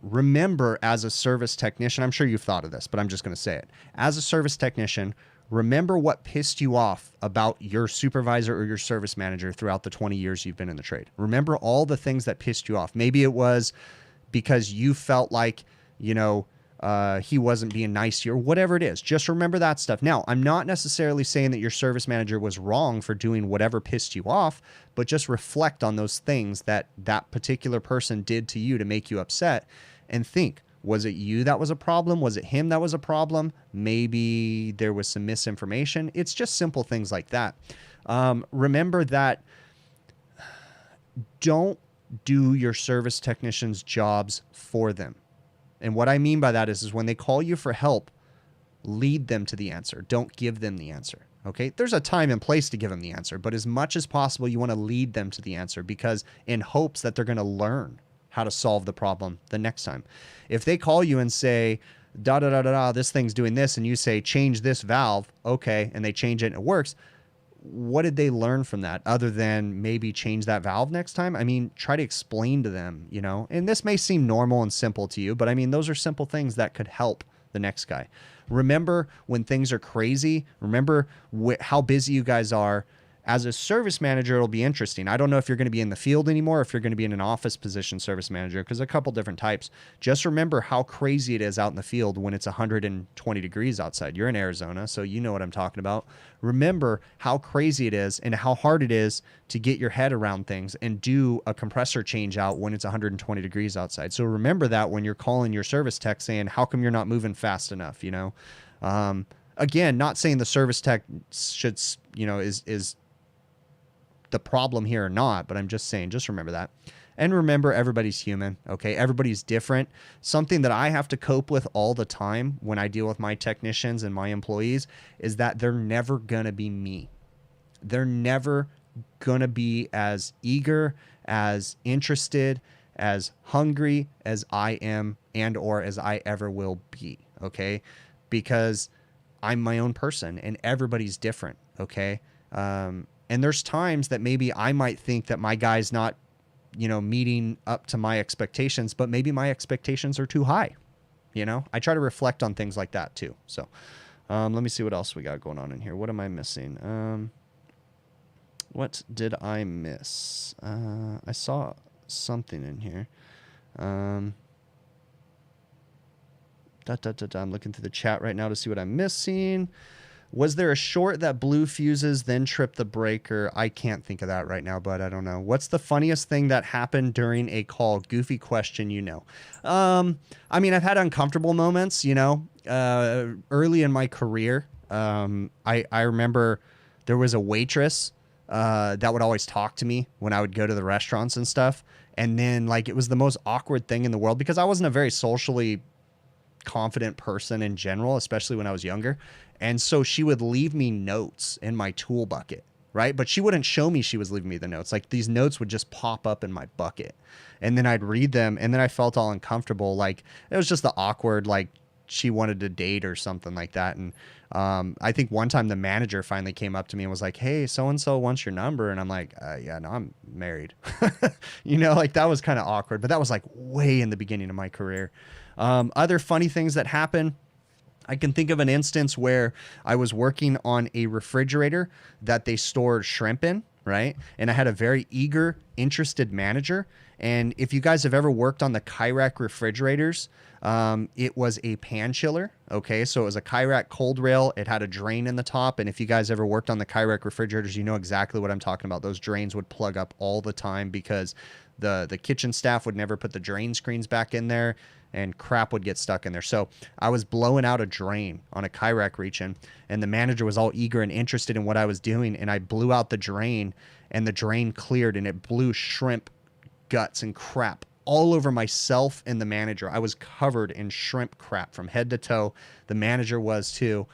remember as a service technician, I'm sure you've thought of this, but I'm just going to say it. As a service technician, remember what pissed you off about your supervisor or your service manager throughout the 20 years you've been in the trade. Remember all the things that pissed you off. Maybe it was because you felt like, he wasn't being nice to you or whatever it is. Just remember that stuff. Now, I'm not necessarily saying that your service manager was wrong for doing whatever pissed you off, but just reflect on those things that that particular person did to you to make you upset and think, was it you that was a problem? Was it him that was a problem? Maybe there was some misinformation. It's just simple things like that. Remember that don't do your service technicians' jobs for them. And what I mean by that is when they call you for help, lead them to the answer. Don't give them the answer. Okay? There's a time and place to give them the answer, but as much as possible, you want to lead them to the answer because in hopes that they're going to learn how to solve the problem the next time. If they call you and say, this thing's doing this, and you say, change this valve, okay, and they change it and it works, what did they learn from that other than maybe change that valve next time? I mean, try to explain to them, and this may seem normal and simple to you, but I mean, those are simple things that could help the next guy. Remember when things are crazy, remember how busy you guys are. As a service manager, it'll be interesting. I don't know if you're going to be in the field anymore, if you're going to be in an office position service manager, because a couple different types. Just remember how crazy it is out in the field when it's 120 degrees outside. You're in Arizona, so you know what I'm talking about. Remember how crazy it is and how hard it is to get your head around things and do a compressor change out when it's 120 degrees outside. So remember that when you're calling your service tech saying, how come you're not moving fast enough, Again, not saying the service tech should, is the problem here or not, but I'm just saying, just remember that. And remember, everybody's human, okay? Everybody's different. Something that I have to cope with all the time when I deal with my technicians and my employees is that they're never going to be me. They're never going to be as eager, as interested, as hungry as I am and or as I ever will be, okay? Because I'm my own person and everybody's different, okay? And there's times that maybe I might think that my guy's not, you know, meeting up to my expectations, but maybe my expectations are too high. You know, I try to reflect on things like that too. So let me see what else we got going on in here. What am I missing? What did I miss? I saw something in here. I'm looking through the chat right now to see what I'm missing. Was there a short that blew fuses, then tripped the breaker? I can't think of that right now, but I don't know. What's the funniest thing that happened during a call? Goofy question, you know. I mean, I've had uncomfortable moments, you know, early in my career. I remember there was a waitress that would always talk to me when I would go to the restaurants and stuff. And then, like, it was the most awkward thing in the world because I wasn't a very socially confident person in general, especially when I was younger. And so she would leave me notes in my tool bucket, right? But she wouldn't show me she was leaving me the notes. Like, these notes would just pop up in my bucket. And then I'd read them, and then I felt all uncomfortable. Like, it was just the awkward, like, she wanted to date or something like that. And I think one time the manager finally came up to me and was like, hey, so-and-so wants your number. And I'm like, yeah, no, I'm married. You know, like, that was kind of awkward. But that was, like, way in the beginning of my career. Other funny things that happen, I can think of an instance where I was working on a refrigerator that they stored shrimp in, right? And I had a very eager, interested manager. And if you guys have ever worked on the Hvacr refrigerators, it was a pan chiller, okay? So it was a Hvacr cold rail. It had a drain in the top. And if you guys ever worked on the Hvacr refrigerators, you know exactly what I'm talking about. Those drains would plug up all the time because the kitchen staff would never put the drain screens back in there, and crap would get stuck in there. So I was blowing out a drain on a Hvacr region, and the manager was all eager and interested in what I was doing. And I blew out the drain, and the drain cleared, and it blew shrimp guts and crap all over myself and the manager. I was covered in shrimp crap from head to toe. The manager was too.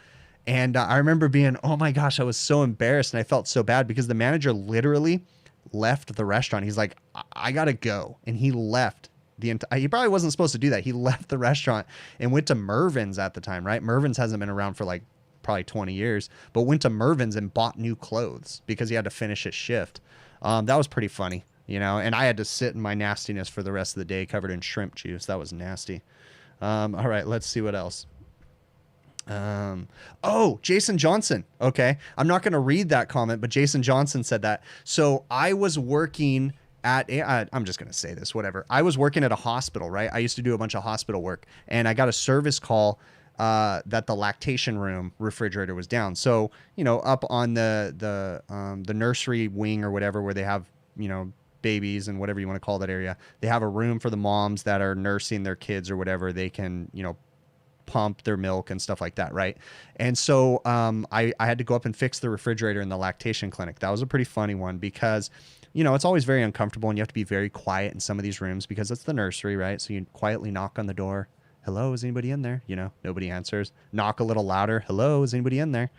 And I remember being, oh my gosh, I was so embarrassed, and I felt so bad because the manager literally left the restaurant. He's like, I gotta go. And he left. He probably wasn't supposed to do that. He left the restaurant and went to Mervin's at the time, right? Mervin's hasn't been around for like probably 20 years, but went to Mervin's and bought new clothes because he had to finish his shift. That was pretty funny, you know, and I had to sit in my nastiness for the rest of the day covered in shrimp juice. That was nasty. All right, let's see what else. Oh, Jason Johnson. Okay. I'm not going to read that comment, but Jason Johnson said that. So I was working at I'm just going to say this, whatever. I was working at a hospital, right? I used to do a bunch of hospital work, and I got a service call that the lactation room refrigerator was down. So, you know, up on the nursery wing or whatever, where they have, you know, babies and whatever you want to call that area, they have a room for the moms that are nursing their kids or whatever. They can, you know, pump their milk and stuff like that, right? And so I had to go up and fix the refrigerator in the lactation clinic. That was a pretty funny one because, you know, it's always very uncomfortable, and you have to be very quiet in some of these rooms because it's the nursery, right? So you quietly knock on the door. Hello, is anybody in there? You know, nobody answers. Knock a little louder. Hello, is anybody in there?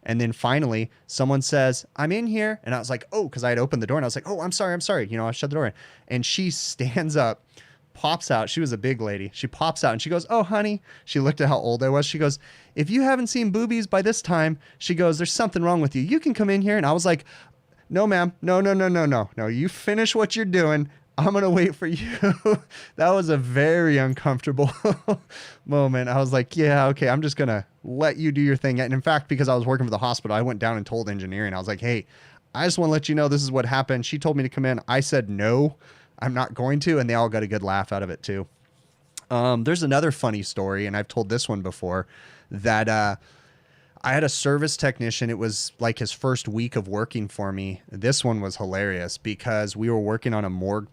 And then finally, someone says, I'm in here. And I was like, oh, because I had opened the door, and I was like, oh, I'm sorry. You know, I shut the door. And she stands up, pops out. She was a big lady. She pops out and she goes, oh, honey. She looked at how old I was. She goes, if you haven't seen boobies by this time, she goes, there's something wrong with you. You can come in here. And I was like, no, ma'am. No. You finish what you're doing. I'm going to wait for you. That was a very uncomfortable moment. I was like, yeah, okay, I'm just going to let you do your thing. And in fact, because I was working for the hospital, I went down and told engineering. I was like, hey, I just want to let you know this is what happened. She told me to come in. I said, no, I'm not going to. And they all got a good laugh out of it too. There's another funny story, and I've told this one before, that I had a service technician. It was like his first week of working for me. This one was hilarious because we were working on a morgue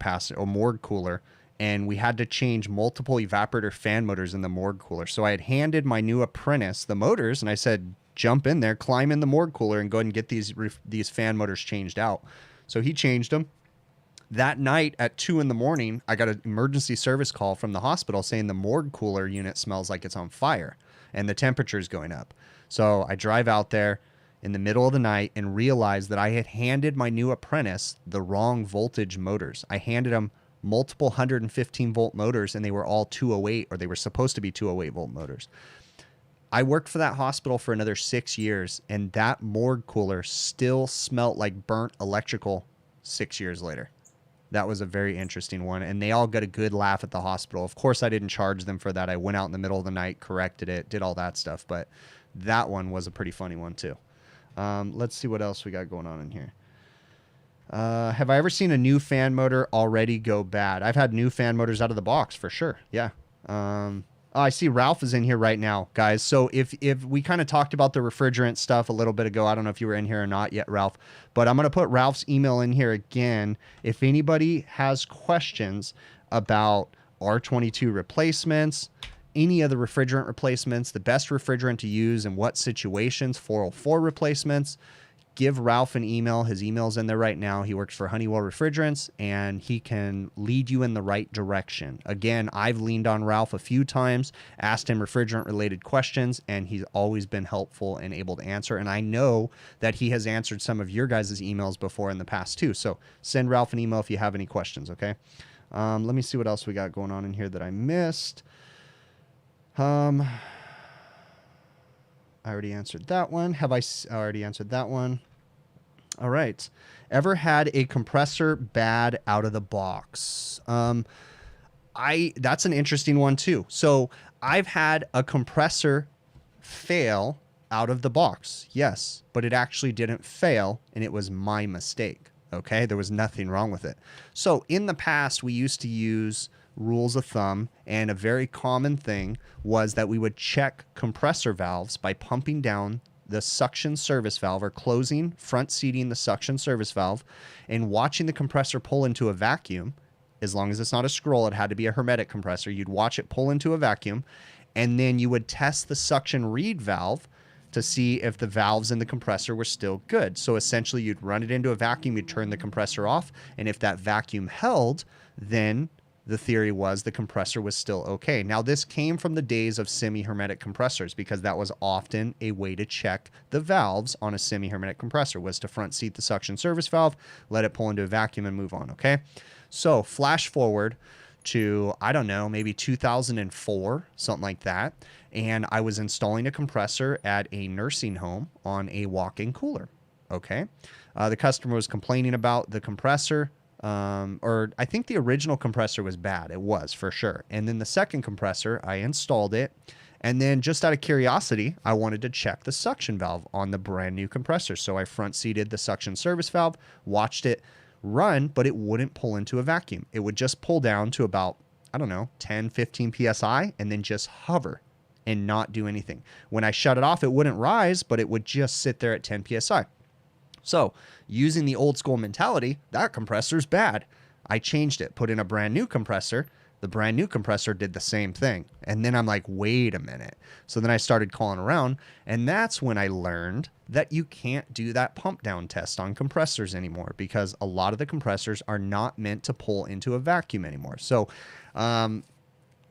cooler, and we had to change multiple evaporator fan motors in the morgue cooler. So I had handed my new apprentice the motors, and I said, jump in there, climb in the morgue cooler, and go ahead and get these fan motors changed out. So he changed them. That night at 2 a.m, I got an emergency service call from the hospital saying the morgue cooler unit smells like it's on fire and the temperature is going up. So I drive out there in the middle of the night and realize that I had handed my new apprentice the wrong voltage motors. I handed him multiple 115 volt motors, and they were all 208, or they were supposed to be 208 volt motors. I worked for that hospital for another 6 years, and that morgue cooler still smelt like burnt electrical 6 years later. That was a very interesting one, and they all got a good laugh at the hospital. Of course, I didn't charge them for that. I went out in the middle of the night, corrected it, did all that stuff, but that one was a pretty funny one too. Let's see what else we got going on in here. Have I ever seen a new fan motor already go bad? I've had new fan motors out of the box for sure. Yeah. I see Ralph is in here right now, guys. So if we kind of talked about the refrigerant stuff a little bit ago, I don't know if you were in here or not yet, Ralph, but I'm going to put Ralph's email in here again. If anybody has questions about R22 replacements, any of the refrigerant replacements, the best refrigerant to use in what situations, 404 replacements, give Ralph an email. His email's in there right now. He works for Honeywell Refrigerants, and he can lead you in the right direction. Again, I've leaned on Ralph a few times, asked him refrigerant-related questions, and he's always been helpful and able to answer. And I know that he has answered some of your guys' emails before in the past, too. So send Ralph an email if you have any questions, okay? Let me see what else we got going on in here that I missed. I already answered that one. Have I already answered that one? All right. Ever had a compressor bad out of the box? That's an interesting one too. So I've had a compressor fail out of the box. Yes, but it actually didn't fail, and it was my mistake. Okay. There was nothing wrong with it. So in the past, we used to use rules of thumb, and a very common thing was that we would check compressor valves by pumping down the suction service valve, or closing, front seating the suction service valve, and watching the compressor pull into a vacuum. As long as it's not a scroll, it had to be a hermetic compressor. You'd watch it pull into a vacuum, and then you would test the suction reed valve to see if the valves in the compressor were still good. So essentially, you'd run it into a vacuum, you'd turn the compressor off, and if that vacuum held, then the theory was the compressor was still okay. Now, this came from the days of semi-hermetic compressors, because that was often a way to check the valves on a semi-hermetic compressor, was to front seat the suction service valve, let it pull into a vacuum, and move on, okay? So flash forward to, I don't know, maybe 2004, something like that, and I was installing a compressor at a nursing home on a walk-in cooler, okay? The customer was complaining about the compressor. Or I think the original compressor was bad. It was, for sure. And then the second compressor, I installed it. And then just out of curiosity, I wanted to check the suction valve on the brand new compressor. So I front seated the suction service valve, watched it run, but it wouldn't pull into a vacuum. It would just pull down to about, I don't know, 10, 15 PSI, and then just hover and not do anything. When I shut it off, it wouldn't rise, but it would just sit there at 10 PSI. So using the old school mentality, that compressor's bad. I changed it, put in a brand new compressor. The brand new compressor did the same thing. And then I'm like, wait a minute. So then I started calling around, and that's when I learned that you can't do that pump down test on compressors anymore, because a lot of the compressors are not meant to pull into a vacuum anymore. So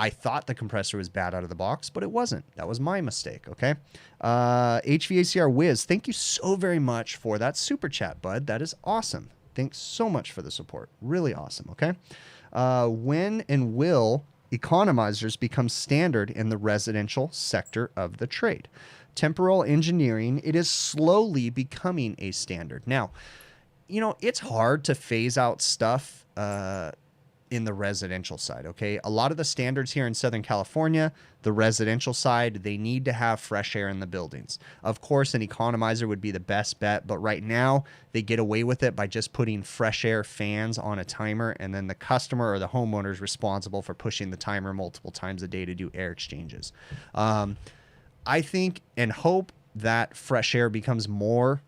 I thought the compressor was bad out of the box, but it wasn't. That was my mistake, okay? HVACR Wiz, thank you so very much for that super chat, bud. That is awesome. Thanks so much for the support. Really awesome, okay? When and will economizers become standard in the residential sector of the trade? Temporal engineering, it is slowly becoming a standard. Now, you know, it's hard to phase out stuff in the residential side, okay? A lot of the standards here in Southern California, the residential side, they need to have fresh air in the buildings. Of course, an economizer would be the best bet, but right now they get away with it by just putting fresh air fans on a timer, and then the customer or the homeowner is responsible for pushing the timer multiple times a day to do air exchanges. I think and hope that fresh air becomes more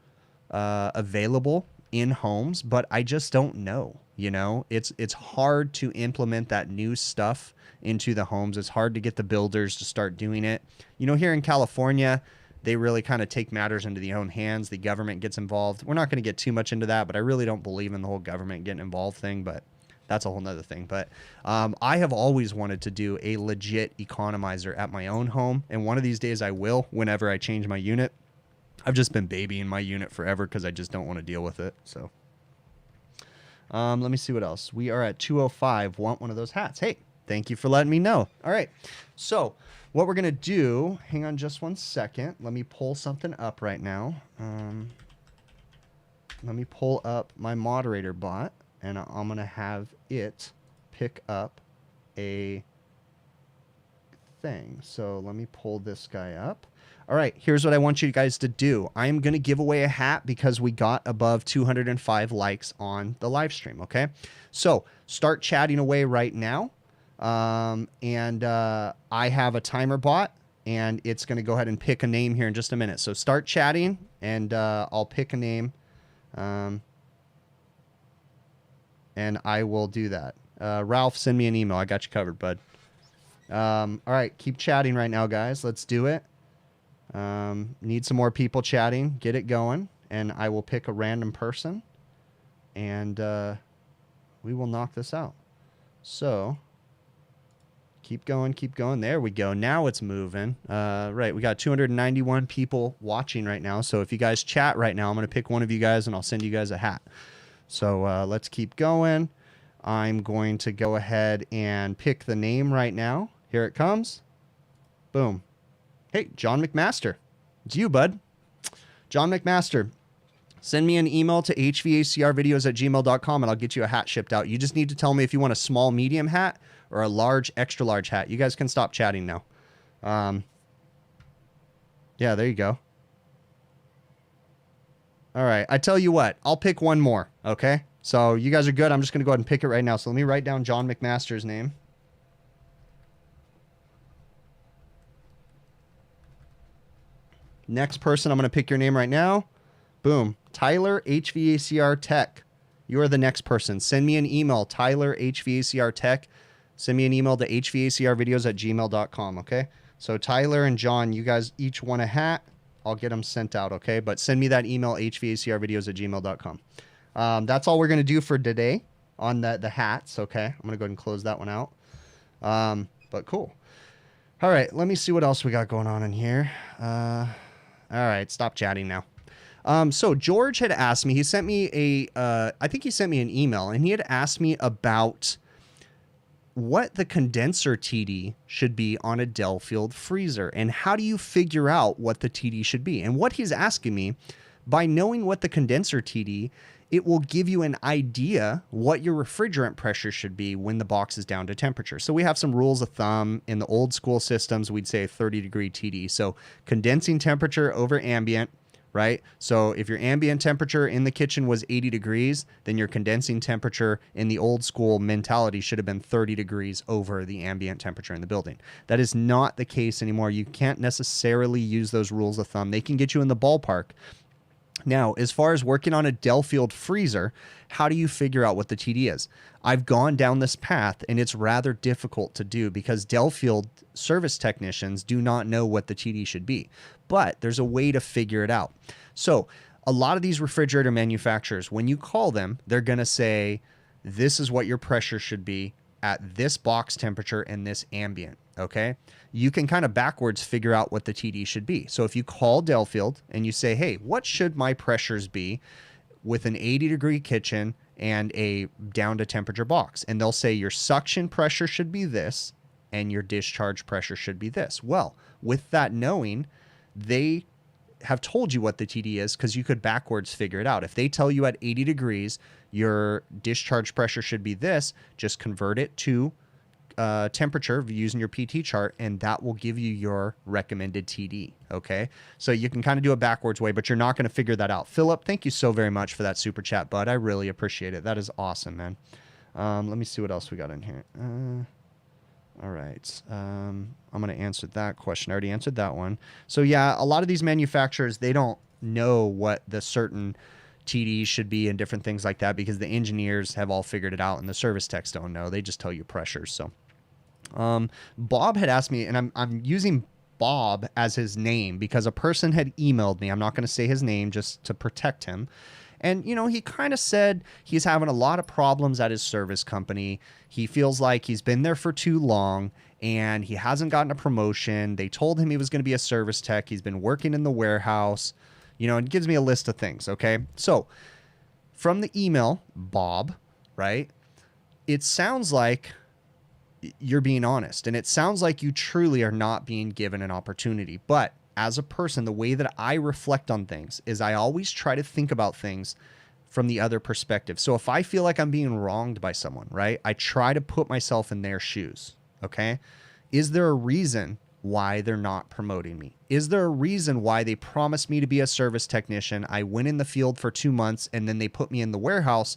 available in homes, but I just don't know. You know, it's hard to implement that new stuff into the homes. It's hard to get the builders to start doing it. You know, here in California, they really kind of take matters into their own hands. The government gets involved. We're not going to get too much into that, but I really don't believe in the whole government getting involved thing, but that's a whole nother thing. But I have always wanted to do a legit economizer at my own home, and one of these days I will, whenever I change my unit. I've just been babying my unit forever because I just don't want to deal with it, so... Let me see what else. We are at 205. Want one of those hats. Hey, thank you for letting me know. All right. So what we're going to do, hang on just one second. Let me pull something up right now. Let me pull up my moderator bot, and I'm going to have it pick up a thing. So let me pull this guy up. All right, here's what I want you guys to do. I'm going to give away a hat because we got above 205 likes on the live stream, okay? So start chatting away right now. I have a timer bot, and it's going to go ahead and pick a name here in just a minute. So start chatting, and I'll pick a name, and I will do that. Ralph, send me an email. I got you covered, bud. All right, keep chatting right now, guys. Let's do it. Need some more people chatting. Get it going, and I will pick a random person, and we will knock this out. So keep going, keep going. There we go. Now it's moving. Right, we got 291 people watching right now. So if you guys chat right now, I'm going to pick one of you guys, and I'll send you guys a hat. So let's keep going. I'm going to go ahead and pick the name right now. Here it comes. Boom. Hey, John McMaster. It's you, bud. John McMaster. Send me an email to hvacrvideos@gmail.com, and I'll get you a hat shipped out. You just need to tell me if you want a small, medium hat or a large, extra large hat. You guys can stop chatting now. Yeah, there you go. All right. I tell you what. I'll pick one more, okay? So you guys are good. I'm just going to go ahead and pick it right now. So let me write down John McMaster's name. Next person, I'm going to pick your name right now. Boom. Tyler HVACR Tech. You are the next person. Send me an email, Tyler HVACR Tech. Send me an email to hvacrvideos@gmail.com, okay? So Tyler and John, you guys each want a hat. I'll get them sent out, okay? But send me that email, hvacrvideos@gmail.com. That's all we're going to do for today on the hats, okay? I'm going to go ahead and close that one out. But cool. All right, let me see what else we got going on in here. All right, stop chatting now. So George had asked me, he sent me I think he sent me an email, and he had asked me about what the condenser TD should be on a Delfield freezer, and how do you figure out what the TD should be? And what he's asking me, by knowing what the condenser TD, it will give you an idea what your refrigerant pressure should be when the box is down to temperature. So we have some rules of thumb. In the old school systems, we'd say 30-degree TD. So condensing temperature over ambient, right? So if your ambient temperature in the kitchen was 80 degrees, then your condensing temperature in the old school mentality should have been 30 degrees over the ambient temperature in the building. That is not the case anymore. You can't necessarily use those rules of thumb. They can get you in the ballpark. Now, as far as working on a Delfield freezer, how do you figure out what the TD is? I've gone down this path, and it's rather difficult to do because Delfield service technicians do not know what the TD should be. But there's a way to figure it out. So a lot of these refrigerator manufacturers, when you call them, they're going to say, this is what your pressure should be at this box temperature and this ambient, okay? You can kind of backwards figure out what the TD should be. So if you call Delfield and you say, hey, what should my pressures be with an 80-degree kitchen and a down to temperature box? And they'll say your suction pressure should be this and your discharge pressure should be this. Well, with that knowing, they have told you what the TD is because you could backwards figure it out. If they tell you at 80 degrees, your discharge pressure should be this, just convert it to temperature using your PT chart, and that will give you your recommended TD, okay? So you can kind of do a backwards way, but you're not going to figure that out. Philip, thank you so very much for that super chat, bud. I really appreciate it. That is awesome, man. Let me see what else we got in here. All right. I'm going to answer that question. I already answered that one. So yeah, a lot of these manufacturers, they don't know what the certain TDs should be and different things like that because the engineers have all figured it out and the service techs don't know. They just tell you pressures. So Bob had asked me, and I'm using Bob as his name because a person had emailed me. I'm not going to say his name just to protect him. And, you know, he kind of said he's having a lot of problems at his service company. He feels like he's been there for too long and he hasn't gotten a promotion. They told him he was going to be a service tech. He's been working in the warehouse, you know, and gives me a list of things. Okay. So from the email, Bob, right? It sounds like you're being honest, and it sounds like you truly are not being given an opportunity. But as a person, the way that I reflect on things is I always try to think about things from the other perspective. So if I feel like I'm being wronged by someone, right, I try to put myself in their shoes. Okay. Is there a reason why they're not promoting me? Is there a reason why they promised me to be a service technician? I went in the field for 2 months and then they put me in the warehouse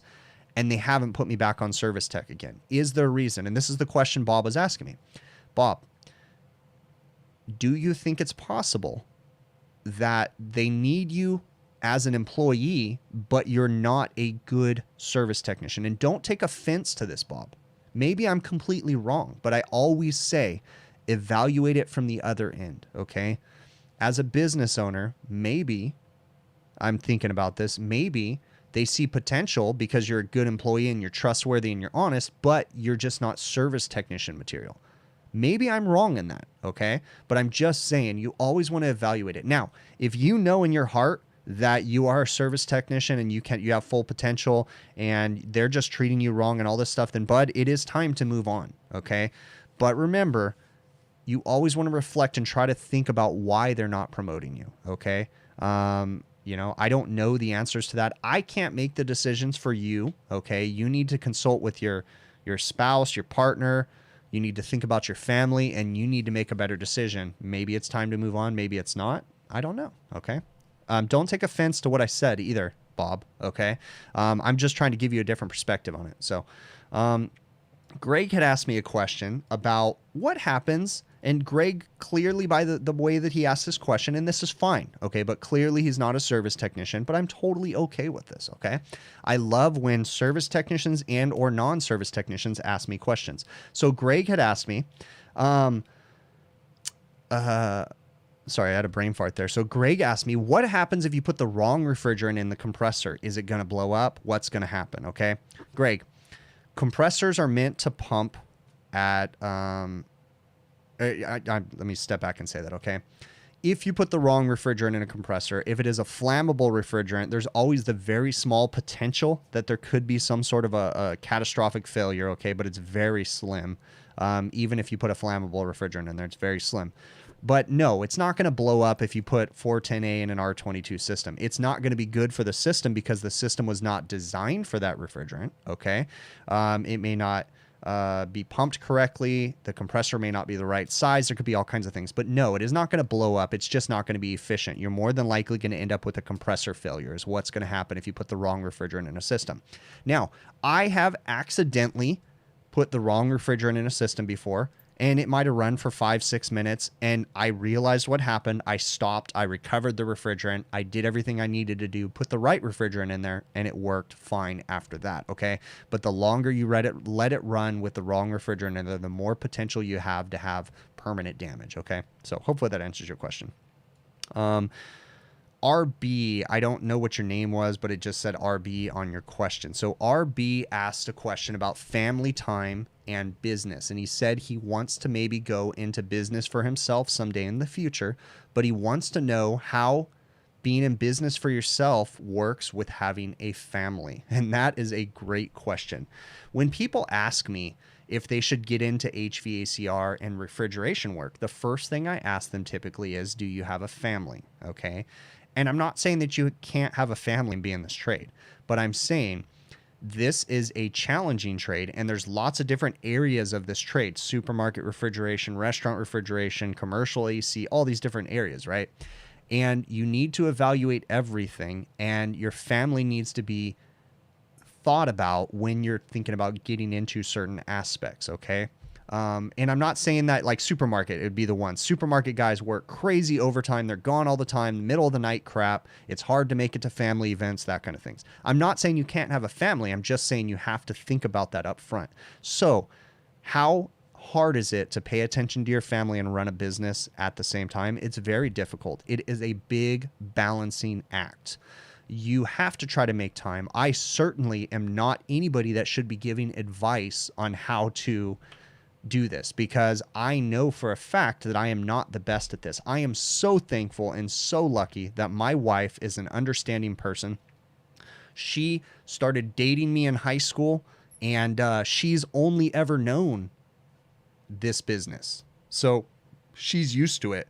and they haven't put me back on service tech again. Is there a reason? And this is the question Bob was asking me. Bob, do you think it's possible that they need you as an employee, but you're not a good service technician? And don't take offense to this, Bob. Maybe I'm completely wrong, but I always say evaluate it from the other end, okay? As a business owner, maybe, I'm thinking about this, maybe they see potential because you're a good employee and you're trustworthy and you're honest, but you're just not service technician material. Maybe I'm wrong in that, okay? But I'm just saying you always want to evaluate it. Now, if you know in your heart that you are a service technician and you have full potential and they're just treating you wrong and all this stuff, then bud, it is time to move on, okay? But remember, you always want to reflect and try to think about why they're not promoting you, okay? You know, I don't know the answers to that. I can't make the decisions for you, okay? You need to consult with your spouse, your partner. You need to think about your family, and you need to make a better decision. Maybe it's time to move on. Maybe it's not. I don't know, okay? Don't take offense to what I said either, Bob, okay? I'm just trying to give you a different perspective on it. So Greg had asked me a question about what happens, and Greg clearly, by the way that he asked this question, and this is fine, okay? But clearly he's not a service technician, but I'm totally okay with this, okay? I love when service technicians and or non-service technicians ask me questions. So Greg had asked me, sorry, I had a brain fart there. So Greg asked me, what happens if you put the wrong refrigerant in the compressor? Is it going to blow up? What's going to happen? Okay. Greg, compressors are meant to pump at, let me step back and say that. Okay. If you put the wrong refrigerant in a compressor, if it is a flammable refrigerant, there's always the very small potential that there could be some sort of a catastrophic failure. Okay. But it's very slim. Even if you put a flammable refrigerant in there, it's very slim. But no, it's not going to blow up if you put 410A in an R22 system. It's not going to be good for the system because the system was not designed for that refrigerant, okay? It may not be pumped correctly. The compressor may not be the right size. There could be all kinds of things. But no, it is not going to blow up. It's just not going to be efficient. You're more than likely going to end up with a compressor failure is what's going to happen if you put the wrong refrigerant in a system. Now, I have accidentally put the wrong refrigerant in a system before, and it might have run for 5-6 minutes, and I realized what happened. I stopped. I recovered the refrigerant. I did everything I needed to do, put the right refrigerant in there, and it worked fine after that, okay? But the longer you let it run with the wrong refrigerant in there, the more potential you have to have permanent damage, okay? So hopefully that answers your question. RB, I don't know what your name was, but it just said RB on your question. So RB asked a question about family time and business. And he said he wants to maybe go into business for himself someday in the future, but he wants to know how being in business for yourself works with having a family. And that is a great question. When people ask me if they should get into HVACR and refrigeration work, the first thing I ask them typically is, do you have a family? Okay. And I'm not saying that you can't have a family and be in this trade, but I'm saying this is a challenging trade, and there's lots of different areas of this trade: supermarket refrigeration, restaurant refrigeration, commercial AC, all these different areas, right? And you need to evaluate everything, and your family needs to be thought about when you're thinking about getting into certain aspects, okay? And I'm not saying that like supermarket, it would be the one. Supermarket guys work crazy overtime. They're gone all the time, middle of the night crap. It's hard to make it to family events, that kind of things. I'm not saying you can't have a family. I'm just saying you have to think about that up front. So how hard is it to pay attention to your family and run a business at the same time? It's very difficult. It is a big balancing act. You have to try to make time. I certainly am not anybody that should be giving advice on how to do this, because I know for a fact that I am not the best at this. I am so thankful and so lucky that my wife is an understanding person. She started dating me in high school, And she's only ever known this business. So she's used to it.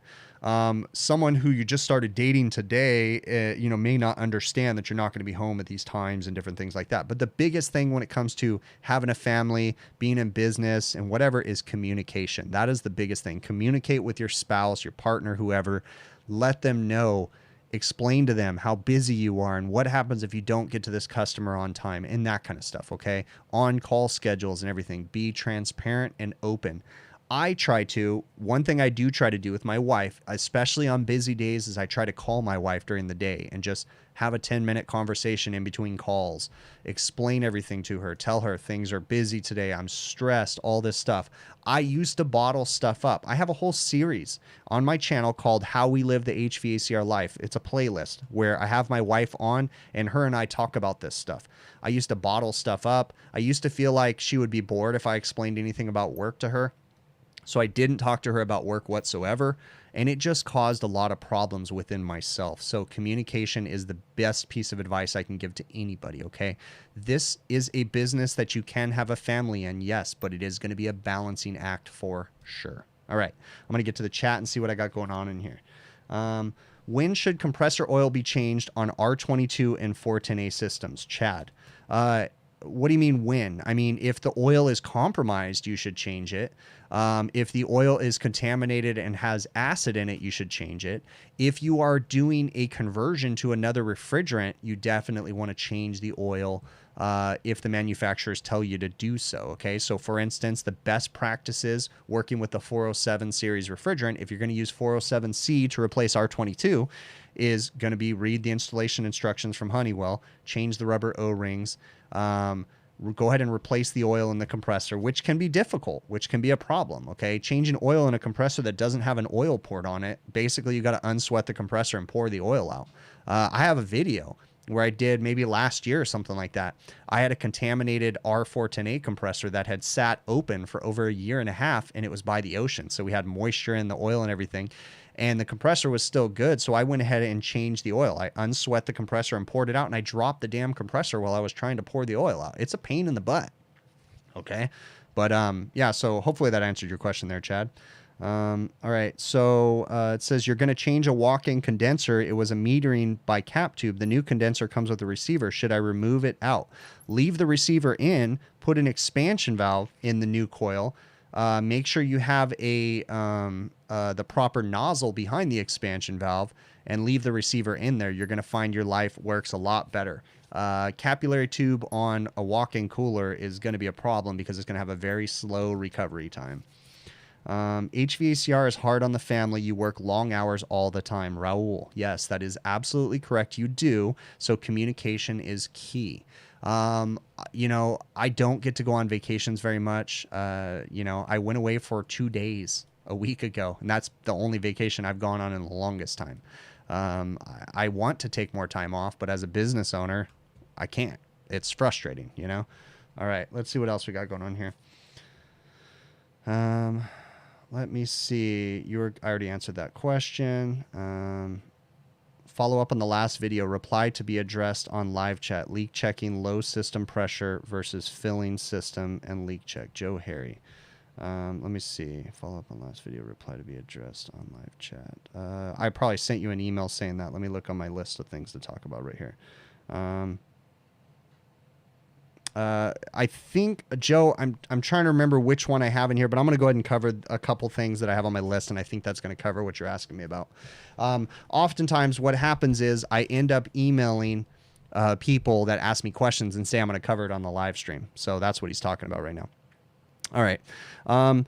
Someone who you just started dating today, may not understand that you're not going to be home at these times and different things like that. But the biggest thing when it comes to having a family, being in business and whatever is communication. That is the biggest thing. Communicate with your spouse, your partner, whoever. Let them know. Explain to them how busy you are and what happens if you don't get to this customer on time and that kind of stuff, okay? On-call schedules and everything. Be transparent and open. One thing I do try to do with my wife, especially on busy days, is I try to call my wife during the day and just have a 10-minute conversation in between calls, explain everything to her, tell her things are busy today, I'm stressed, all this stuff. I used to bottle stuff up. I have a whole series on my channel called How We Live the HVACR Life. It's a playlist where I have my wife on and her and I talk about this stuff. I used to bottle stuff up. I used to feel like she would be bored if I explained anything about work to her. So I didn't talk to her about work whatsoever, and it just caused a lot of problems within myself. So communication is the best piece of advice I can give to anybody, okay? This is a business that you can have a family in, yes, but it is going to be a balancing act for sure. All right, I'm going to get to the chat and see what I got going on in here. When should compressor oil be changed on R22 and 410A systems? Chad. What do you mean when? I mean, if the oil is compromised, you should change it. If the oil is contaminated and has acid in it, you should change it. If you are doing a conversion to another refrigerant, you definitely want to change the oil if the manufacturers tell you to do so, okay? So for instance, the best practices working with the 407 series refrigerant, if you're going to use 407C to replace R22, is going to be read the installation instructions from Honeywell, change the rubber O-rings, go ahead and replace the oil in the compressor, which can be difficult, which can be a problem, okay? Changing oil in a compressor that doesn't have an oil port on it, basically you got to unsweat the compressor and pour the oil out. I have a video where I did maybe last year or something like that. I had a contaminated R410A compressor that had sat open for over a year and a half, and it was by the ocean. So we had moisture in the oil and everything, and the compressor was still good. So I went ahead and changed the oil. I unsweat the compressor and poured it out, and I dropped the damn compressor while I was trying to pour the oil out. It's a pain in the butt. Okay. But yeah, so hopefully that answered your question there, Chad. All right. So it says you're going to change a walk-in condenser. It was a metering by cap tube. The new condenser comes with a receiver. Should I remove it out? Leave the receiver in, put an expansion valve in the new coil. Make sure you have the proper nozzle behind the expansion valve and leave the receiver in there. You're going to find your life works a lot better. Capillary tube on a walk-in cooler is going to be a problem because it's going to have a very slow recovery time. HVACR is hard on the family. You work long hours all the time. Raul, yes, that is absolutely correct. You do. So communication is key. I don't get to go on vacations very much. I went away for 2 days a week ago, and that's the only vacation I've gone on in the longest time. I want to take more time off, but as a business owner, I can't. It's frustrating, All right, let's see what else we got going on here. Let me see. I already answered that question. Follow up on the last video. Reply to be addressed on live chat. Leak checking low system pressure versus filling system and leak check. Joe Harry. Let me see. Follow up on last video. Reply to be addressed on live chat. I probably sent you an email saying that. Let me look on my list of things to talk about right here. I think, Joe, I'm trying to remember which one I have in here, but I'm going to go ahead and cover a couple things that I have on my list, and I think that's going to cover what you're asking me about. Oftentimes what happens is I end up emailing people that ask me questions and say I'm going to cover it on the live stream. So that's what he's talking about right now. All right. I'm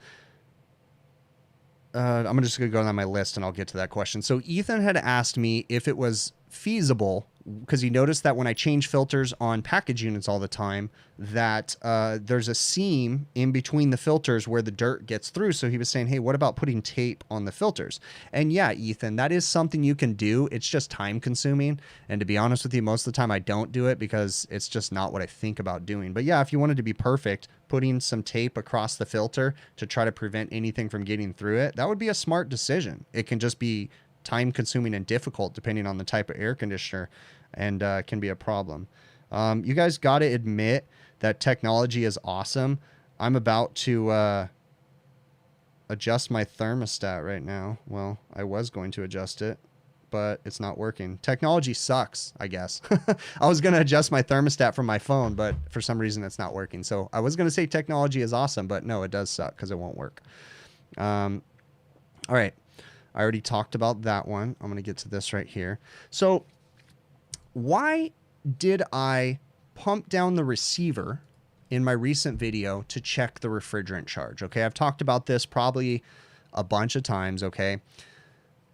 just going to go down my list and I'll get to that question. So Ethan had asked me if it was feasible, because he noticed that when I change filters on package units all the time, that there's a seam in between the filters where the dirt gets through. So he was saying, hey, what about putting tape on the filters? And yeah, Ethan, that is something you can do. It's just time consuming. And to be honest with you, most of the time I don't do it because it's just not what I think about doing. But yeah, if you wanted to be perfect, putting some tape across the filter to try to prevent anything from getting through it, that would be a smart decision. It can just be time consuming and difficult depending on the type of air conditioner, and can be a problem. You guys got to admit that technology is awesome. I'm about to adjust my thermostat right now. Well, I was going to adjust it, but it's not working. Technology sucks, I guess. I was going to adjust my thermostat from my phone, but for some reason it's not working. So I was going to say technology is awesome, but no, it does suck because it won't work. All right. I already talked about that one. I'm going to get to this right here. So why did I pump down the receiver in my recent video to check the refrigerant charge? Okay, I've talked about this probably a bunch of times, okay?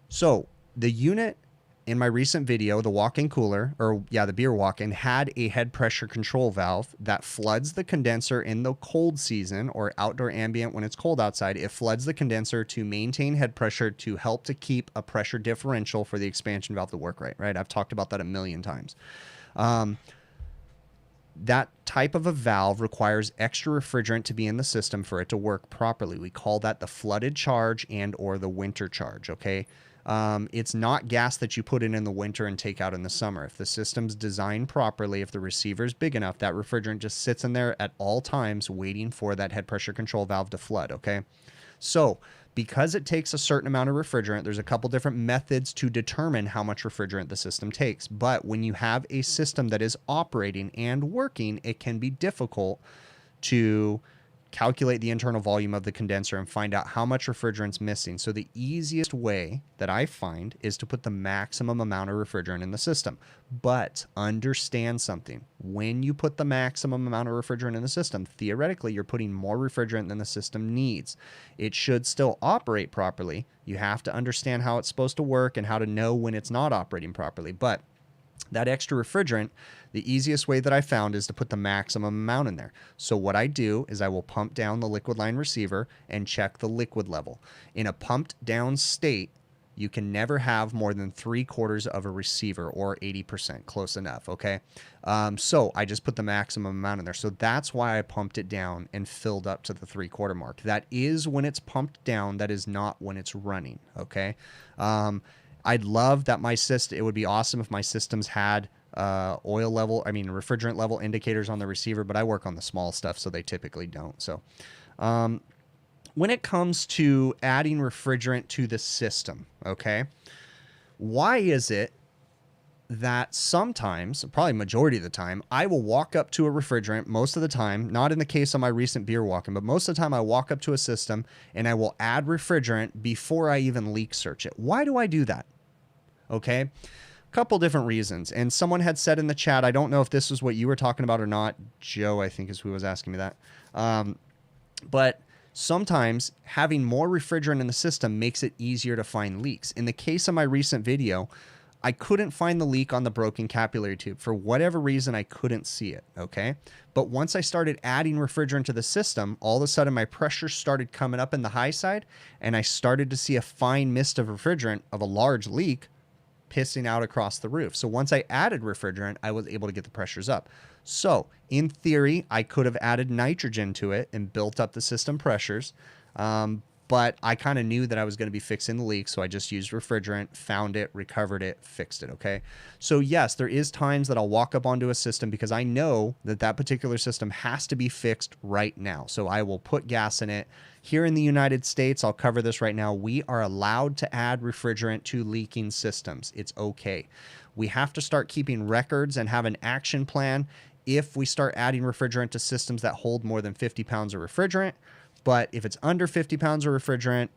So the unit in my recent video, the walk-in cooler, or yeah, the beer walk-in, had a head pressure control valve that floods the condenser in the cold season or outdoor ambient when it's cold outside. It floods the condenser to maintain head pressure to help to keep a pressure differential for the expansion valve to work right? I've talked about that a million times. That type of a valve requires extra refrigerant to be in the system for it to work properly. We call that the flooded charge and or the winter charge, okay? It's not gas that you put in the winter and take out in the summer. If the system's designed properly, if the receiver's big enough, that refrigerant just sits in there at all times waiting for that head pressure control valve to flood, okay? So because it takes a certain amount of refrigerant, there's a couple different methods to determine how much refrigerant the system takes. But when you have a system that is operating and working, it can be difficult to calculate the internal volume of the condenser and find out how much refrigerant's missing. So the easiest way that I find is to put the maximum amount of refrigerant in the system. But understand something. When you put the maximum amount of refrigerant in the system, theoretically, you're putting more refrigerant than the system needs. It should still operate properly. You have to understand how it's supposed to work and how to know when it's not operating properly. But that extra refrigerant, the easiest way that I found is to put the maximum amount in there. So what I do is I will pump down the liquid line receiver and check the liquid level. In a pumped down state, you can never have more than 3/4 of a receiver or 80%, close enough, okay? So I just put the maximum amount in there. So that's why I pumped it down and filled up to the 3/4 mark. That is when it's pumped down. That is not when it's running, okay? I'd love that my system, it would be awesome if my systems had refrigerant level indicators on the receiver, but I work on the small stuff, so they typically don't. So when it comes to adding refrigerant to the system, okay, why is it that sometimes, probably majority of the time, I will walk up to a refrigerant, most of the time, not in the case of my recent beer walking, but most of the time I walk up to a system and I will add refrigerant before I even leak search it. Why do I do that? Okay, a couple different reasons. And someone had said in the chat, I don't know if this was what you were talking about or not. Joe, I think, is who was asking me that. But sometimes having more refrigerant in the system makes it easier to find leaks. In the case of my recent video, I couldn't find the leak on the broken capillary tube. For whatever reason, I couldn't see it, okay? But once I started adding refrigerant to the system, all of a sudden my pressure started coming up in the high side, and I started to see a fine mist of refrigerant of a large leak pissing out across the roof. So once I added refrigerant, I was able to get the pressures up. So in theory, I could have added nitrogen to it and built up the system pressures. But I kind of knew that I was going to be fixing the leak, so I just used refrigerant, found it, recovered it, fixed it, okay? So yes, there is times that I'll walk up onto a system because I know that that particular system has to be fixed right now. So I will put gas in it. Here in the United States, I'll cover this right now, we are allowed to add refrigerant to leaking systems. It's okay. We have to start keeping records and have an action plan if we start adding refrigerant to systems that hold more than 50 pounds of refrigerant. But if it's under 50 pounds of refrigerant,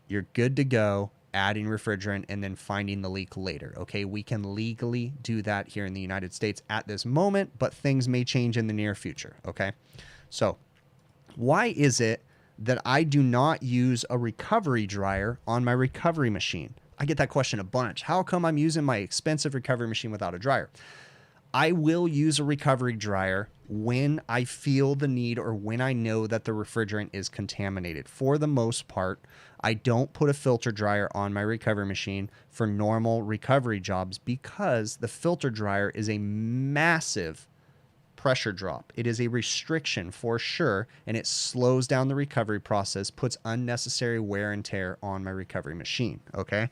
you're good to go, adding refrigerant and then finding the leak later, okay? We can legally do that here in the United States at this moment, but things may change in the near future, okay? So why is it that I do not use a recovery dryer on my recovery machine? I get that question a bunch. How come I'm using my expensive recovery machine without a dryer? I will use a recovery dryer when I feel the need or when I know that the refrigerant is contaminated. For the most part, I don't put a filter dryer on my recovery machine for normal recovery jobs because the filter dryer is a massive pressure drop. It is a restriction for sure, and it slows down the recovery process, puts unnecessary wear and tear on my recovery machine, okay?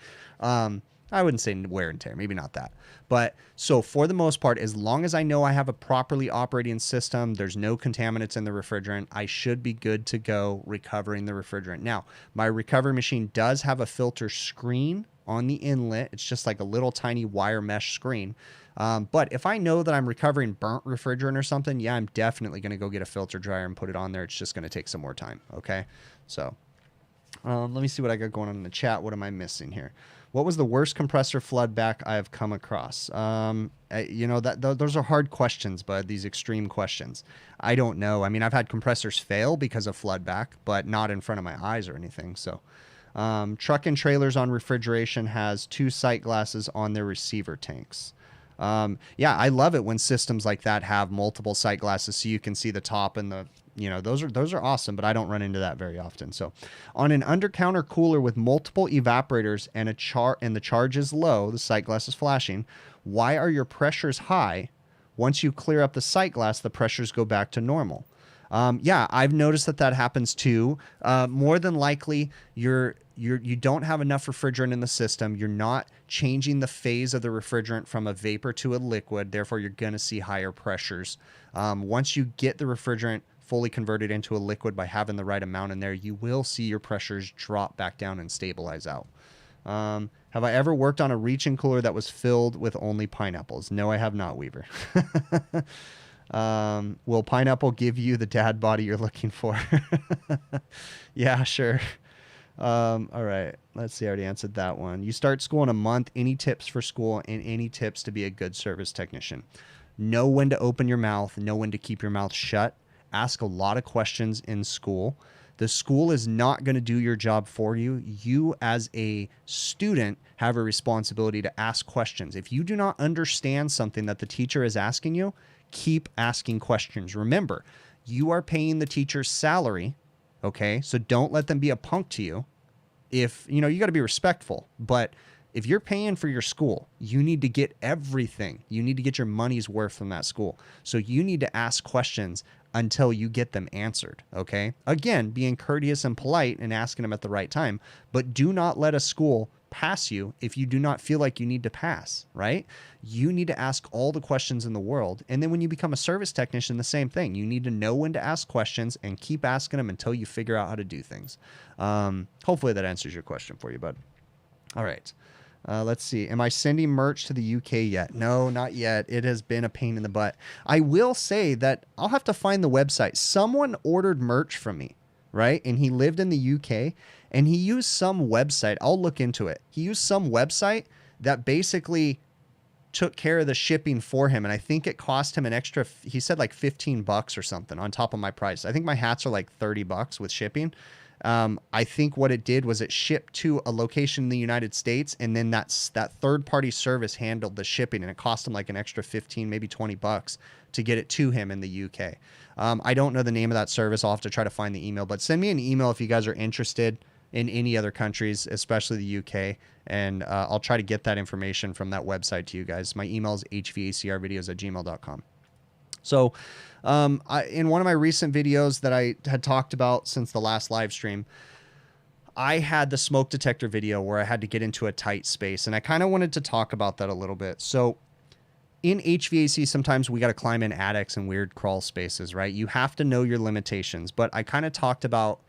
I wouldn't say wear and tear, maybe not that. But so for the most part, as long as I know I have a properly operating system, there's no contaminants in the refrigerant, I should be good to go recovering the refrigerant. Now, my recovery machine does have a filter screen on the inlet. It's just like a little tiny wire mesh screen. But if I know that I'm recovering burnt refrigerant or something, yeah, I'm definitely going to go get a filter dryer and put it on there. It's just going to take some more time. Okay. So let me see what I got going on in the chat. What am I missing here? What was the worst compressor flood back I have come across? You know, those are hard questions, but these extreme questions. I don't know. I mean, I've had compressors fail because of flood back, but not in front of my eyes or anything. So truck and trailers on refrigeration has 2 sight glasses on their receiver tanks. Yeah, I love it when systems like that have multiple sight glasses so you can see the top and the, you know, those are awesome, but I don't run into that very often. So on an under-counter cooler with multiple evaporators and the charge is low, the sight glass is flashing, why are your pressures high? Once you clear up the sight glass, the pressures go back to normal. Yeah, I've noticed that happens too. More than likely, you don't have enough refrigerant in the system. You're not changing the phase of the refrigerant from a vapor to a liquid. Therefore, you're going to see higher pressures. Once you get the refrigerant fully converted into a liquid by having the right amount in there, you will see your pressures drop back down and stabilize out. Have I ever worked on a reach-in cooler that was filled with only pineapples? No, I have not, Weaver. Will pineapple give you the dad body you're looking for? Yeah, sure. All right. Let's see. I already answered that one. You start school in a month. Any tips for school and any tips to be a good service technician? Know when to open your mouth. Know when to keep your mouth shut. Ask a lot of questions in school. The school is not going to do your job for you. You as a student have a responsibility to ask questions. If you do not understand something that the teacher is asking you, keep asking questions. Remember, you are paying the teacher's salary, okay? So don't let them be a punk to you. If, you know, you got to be respectful, but if you're paying for your school, you need to get everything. You need to get your money's worth from that school. So you need to ask questions until you get them answered, okay? Again, being courteous and polite and asking them at the right time, but do not let a school pass you if you do not feel like you need to pass, right? You need to ask all the questions in the world. And then when you become a service technician, the same thing. You need to know when to ask questions and keep asking them until you figure out how to do things. Hopefully that answers your question for you, bud. All right. Let's see. Am I sending merch to the UK yet? No, not yet. It has been a pain in the butt. I will say that I'll have to find the website. Someone ordered merch from me, right? And he lived in the UK and he used some website. I'll look into it. He used some website that basically took care of the shipping for him. And I think it cost him an extra, he said like $15 or something on top of my price. I think my hats are like $30 with shipping. I think what it did was it shipped to a location in the United States, and then that third-party service handled the shipping, and it cost him like an extra 15, maybe $20 to get it to him in the UK. I don't know the name of that service. I'll have to try to find the email, but send me an email if you guys are interested in any other countries, especially the UK, and I'll try to get that information from that website to you guys. My email is hvacrvideos@gmail.com. So in one of my recent videos that I had talked about since the last live stream, I had the smoke detector video where I had to get into a tight space, and I kind of wanted to talk about that a little bit. So in HVAC, sometimes we got to climb in attics and weird crawl spaces, right? You have to know your limitations, but I kind of talked about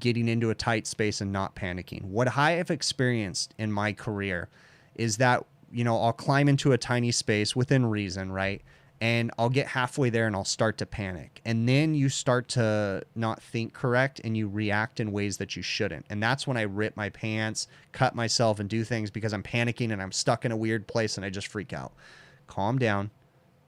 getting into a tight space and not panicking. What I have experienced in my career is that, you know, I'll climb into a tiny space within reason, right? And I'll get halfway there and I'll start to panic. And then you start to not think correct and you react in ways that you shouldn't. And that's when I rip my pants, cut myself, and do things because I'm panicking and I'm stuck in a weird place and I just freak out. Calm down.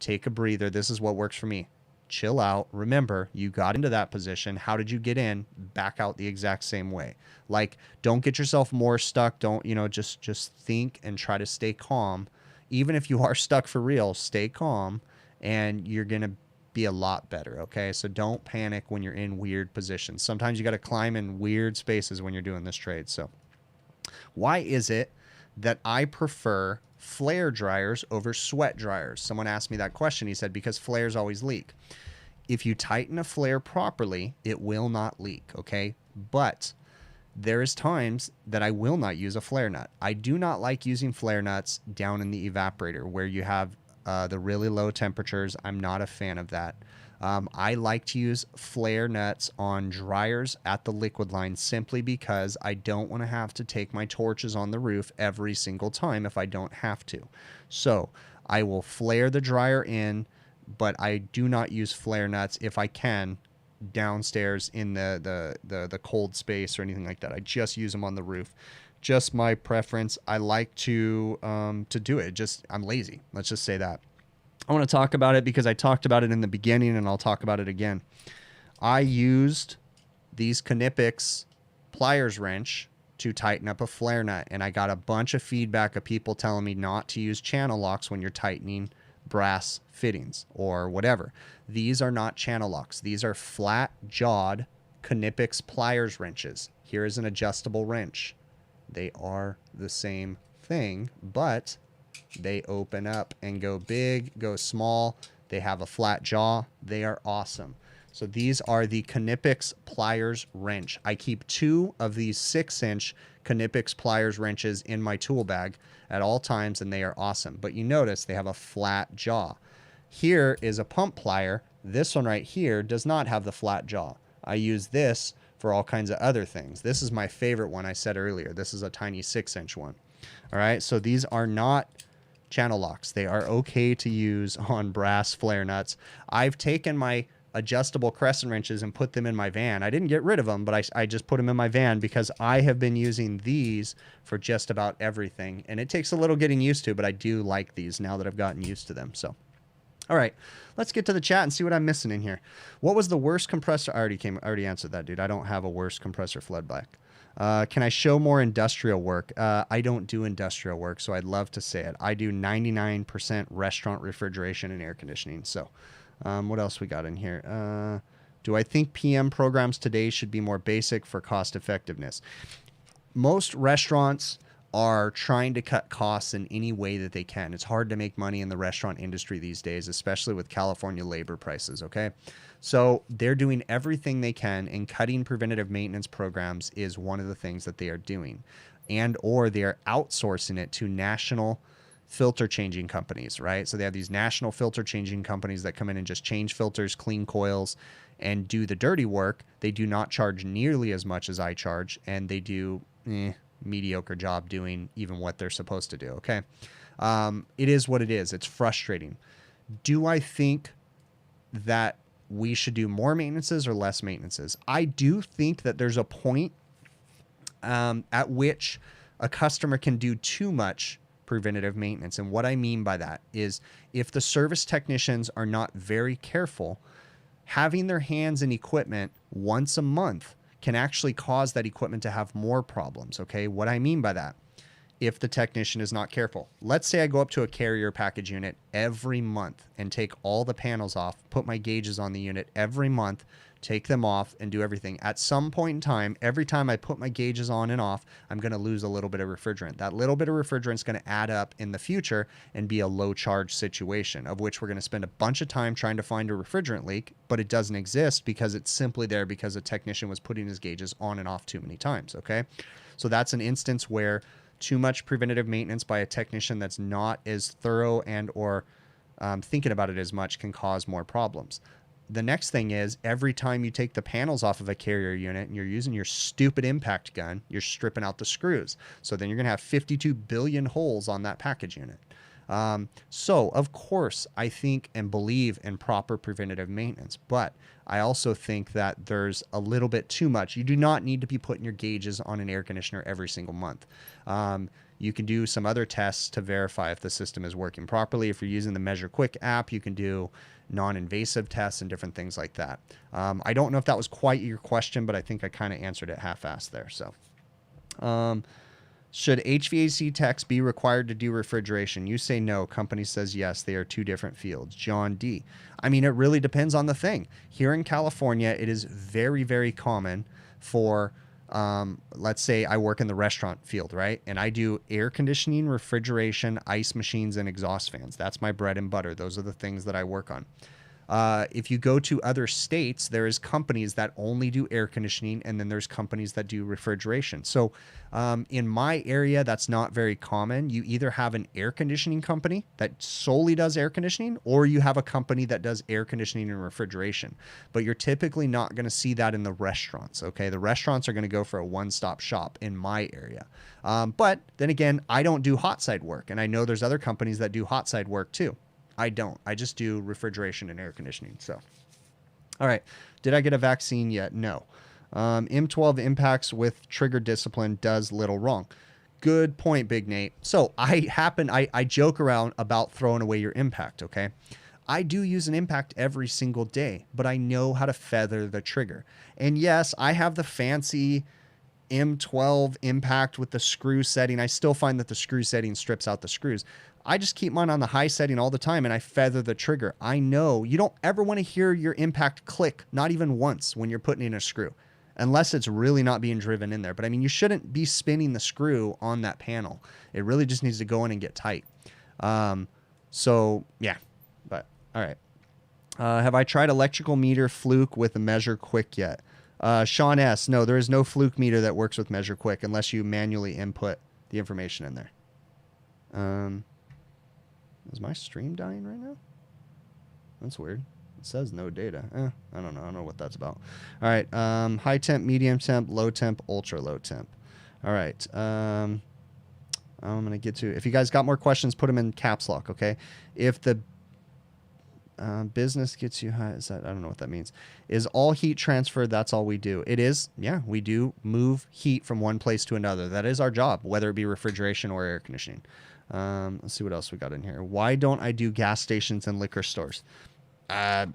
Take a breather. This is what works for me. Chill out. Remember, you got into that position. How did you get in? Back out the exact same way. Like, don't get yourself more stuck. Don't, you know, just think and try to stay calm. Even if you are stuck for real, stay calm. And you're going to be a lot better, okay? So don't panic when you're in weird positions. Sometimes you got to climb in weird spaces when you're doing this trade. So why is it that I prefer flare dryers over sweat dryers? Someone asked me that question. He said, because flares always leak. If you tighten a flare properly, it will not leak, okay? But there is times that I will not use a flare nut. I do not like using flare nuts down in the evaporator where you have the really low temperatures. I'm not a fan of that. I like to use flare nuts on dryers at the liquid line simply because I don't want to have to take my torches on the roof every single time if I don't have to. So I will flare the dryer in, but I do not use flare nuts if I can downstairs in the cold space or anything like that. I just use them on the roof. Just my preference. I like to do it. Just I'm lazy. Let's just say that. I want to talk about it because I talked about it in the beginning and I'll talk about it again. I used these Knipex pliers wrench to tighten up a flare nut, and I got a bunch of feedback of people telling me not to use channel locks when you're tightening brass fittings or whatever. These are not channel locks. These are flat-jawed Knipex pliers wrenches. Here is an adjustable wrench. They are the same thing, but they open up and go big, go small. They have a flat jaw. They are awesome. So these are the Knipex pliers wrench. I keep 2 of these 6-inch Knipex pliers wrenches in my tool bag at all times, and they are awesome. But you notice they have a flat jaw. Here is a pump plier. This one right here does not have the flat jaw. I use this for all kinds of other things. This is my favorite one I said earlier. This is a tiny 6-inch one. All right, so these are not channel locks. They are okay to use on brass flare nuts. I've taken my adjustable crescent wrenches and put them in my van. I didn't get rid of them, but I just put them in my van because I have been using these for just about everything. And it takes a little getting used to, but I do like these now that I've gotten used to them. So, all right, let's get to the chat and see what I'm missing in here. What was the worst compressor? I already answered that, dude. I don't have a worst compressor flood black. Can I show more industrial work? I don't do industrial work, so I'd love to say it. I do 99% restaurant refrigeration and air conditioning. So what else we got in here? Do I think PM programs today should be more basic for cost effectiveness? Most restaurants are trying to cut costs in any way that they can. It's hard to make money in the restaurant industry these days, especially with California labor prices, okay? So they're doing everything they can, and cutting preventative maintenance programs is one of the things that they are doing. And or they are outsourcing it to national filter changing companies, right? So they have these national filter changing companies that come in and just change filters, clean coils, and do the dirty work. They do not charge nearly as much as I charge, and they do mediocre job doing even what they're supposed to do, okay? It is what it is. It's frustrating. Do I think that we should do more maintenances or less maintenances? I do think that there's a point at which a customer can do too much preventative maintenance. And what I mean by that is if the service technicians are not very careful, having their hands in equipment once a month can actually cause that equipment to have more problems, okay? What I mean by that, if the technician is not careful. Let's say I go up to a carrier package unit every month and take all the panels off, put my gauges on the unit every month, take them off and do everything. At some point in time, every time I put my gauges on and off, I'm going to lose a little bit of refrigerant. That little bit of refrigerant is going to add up in the future and be a low charge situation, of which we're going to spend a bunch of time trying to find a refrigerant leak, but it doesn't exist because it's simply there because a technician was putting his gauges on and off too many times, okay? So that's an instance where too much preventative maintenance by a technician that's not as thorough and or thinking about it as much can cause more problems. The next thing is every time you take the panels off of a carrier unit and you're using your stupid impact gun, you're stripping out the screws. So then you're going to have 52 billion holes on that package unit. So of course I think and believe in proper preventative maintenance, but I also think that there's a little bit too much. You do not need to be putting your gauges on an air conditioner every single month. You can do some other tests to verify if the system is working properly. If you're using the Measure Quick app, you can do non-invasive tests and different things like that. I don't know if that was quite your question, but I think I kind of answered it half-assed there. So, should HVAC techs be required to do refrigeration? You say no. Company says yes. They are two different fields. John D. I mean, it really depends on the thing. Here in California, it is very, very common for, let's say I work in the restaurant field, right? And I do air conditioning, refrigeration, ice machines, and exhaust fans. That's my bread and butter. Those are the things that I work on. If you go to other states, there is companies that only do air conditioning, and then there's companies that do refrigeration. So in my area, that's not very common. You either have an air conditioning company that solely does air conditioning, or you have a company that does air conditioning and refrigeration. But you're typically not going to see that in the restaurants. Okay, the restaurants are going to go for a one-stop shop in my area. But then again, I don't do hot side work, and I know there's other companies that do hot side work too. I don't. I just do refrigeration and air conditioning. So, all right. Did I get a vaccine yet? No. M12 impacts with trigger discipline does little wrong. Good point, Big Nate. So I joke around about throwing away your impact, okay? I do use an impact every single day, but I know how to feather the trigger. And yes, I have the fancy M12 impact with the screw setting. I still find that the screw setting strips out the screws. I just keep mine on the high setting all the time, and I feather the trigger. I know you don't ever want to hear your impact click, not even once when you're putting in a screw, unless it's really not being driven in there. But I mean, you shouldn't be spinning the screw on that panel. It really just needs to go in and get tight. So yeah, but all right. Have I tried electrical meter Fluke with a Measure Quick yet? Sean S. No, there is no Fluke meter that works with Measure Quick unless you manually input the information in there. Is my stream dying right now? That's weird. It says no data. I don't know. I don't know what that's about. All right. High temp, medium temp, low temp, ultra low temp. All right. I'm going to get to... If you guys got more questions, put them in caps lock, okay? If the business gets you high... I don't know what that means. Is all heat transferred? That's all we do. It is. Yeah, we do move heat from one place to another. That is our job, whether it be refrigeration or air conditioning. Let's see what else we got in here. Why don't I do gas stations and liquor stores? I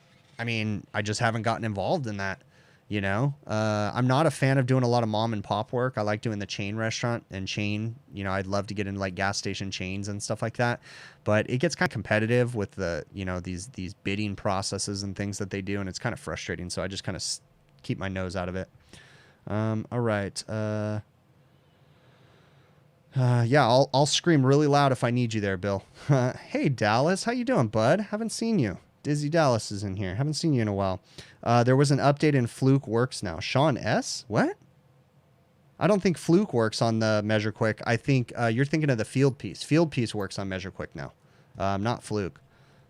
mean, I just haven't gotten involved in that, you know? I'm not a fan of doing a lot of mom and pop work. I like doing the chain restaurant and chain, you know, I'd love to get into like gas station chains and stuff like that, but it gets kind of competitive with the, you know, these bidding processes and things that they do. And it's kind of frustrating. So I just kind of keep my nose out of it. All right. Yeah, I'll scream really loud if I need you there, Bill. Hey, Dallas, how you doing, bud? Haven't seen you. Dizzy Dallas is in here. Haven't seen you in a while. There was an update in Fluke works now. Sean S? What? I don't think Fluke works on the Measure Quick. I think you're thinking of the Field Piece. Field Piece works on Measure Quick now. Not Fluke.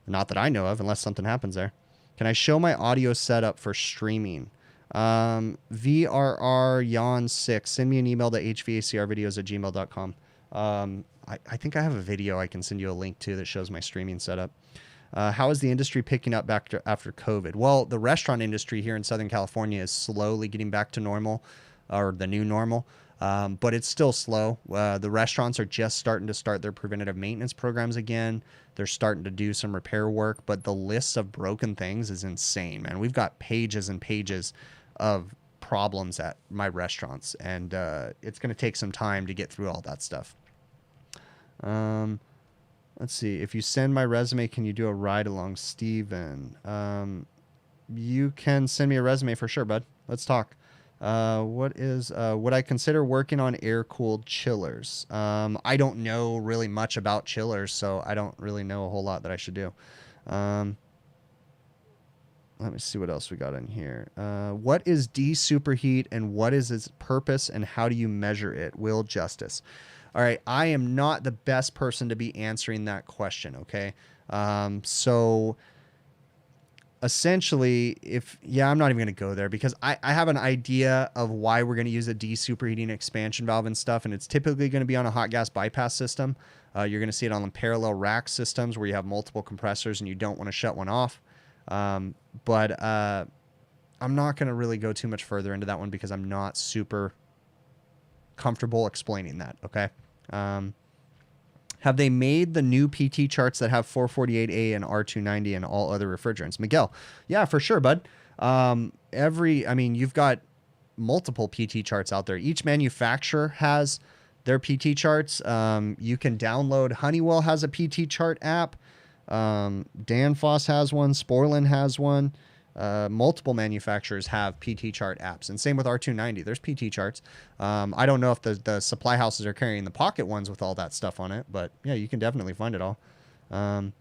Not that I know of, unless something happens there. Can I show my audio setup for streaming? VRR Yawn 6. Send me an email to hvacrvideos@gmail.com. I think I have a video I can send you a link to that shows my streaming setup. How is the industry picking up back after COVID? Well, the restaurant industry here in Southern California is slowly getting back to normal, or the new normal, but it's still slow. The restaurants are just starting to start their preventative maintenance programs again. They're starting to do some repair work, but the list of broken things is insane, man. We've got pages and pages of problems at my restaurants, and it's going to take some time to get through all that stuff. Let's see. If you send my resume, can you do a ride along, Steven? You can send me a resume for sure, bud. Let's talk. Would I consider working on air-cooled chillers? I don't know really much about chillers, so I don't really know a whole lot that I should do. Let me see what else we got in here. What is de-superheat and what is its purpose and how do you measure it? Will Justice. All right, I am not the best person to be answering that question, okay? So essentially, I'm not even going to go there because I have an idea of why we're going to use a de-superheating expansion valve and stuff, and it's typically going to be on a hot gas bypass system. You're going to see it on parallel rack systems where you have multiple compressors and you don't want to shut one off. But I'm not going to really go too much further into that one because I'm not super comfortable explaining that, okay? Have they made the new PT charts that have 448A and R290 and all other refrigerants? Miguel, yeah, for sure, bud. You've got multiple PT charts out there. Each manufacturer has their PT charts. You can download. Honeywell has a PT chart app. Danfoss has one. Sporlan has one. Multiple manufacturers have PT chart apps, and same with R290. There's PT charts. I don't know if the supply houses are carrying the pocket ones with all that stuff on it, but yeah, you can definitely find it all. All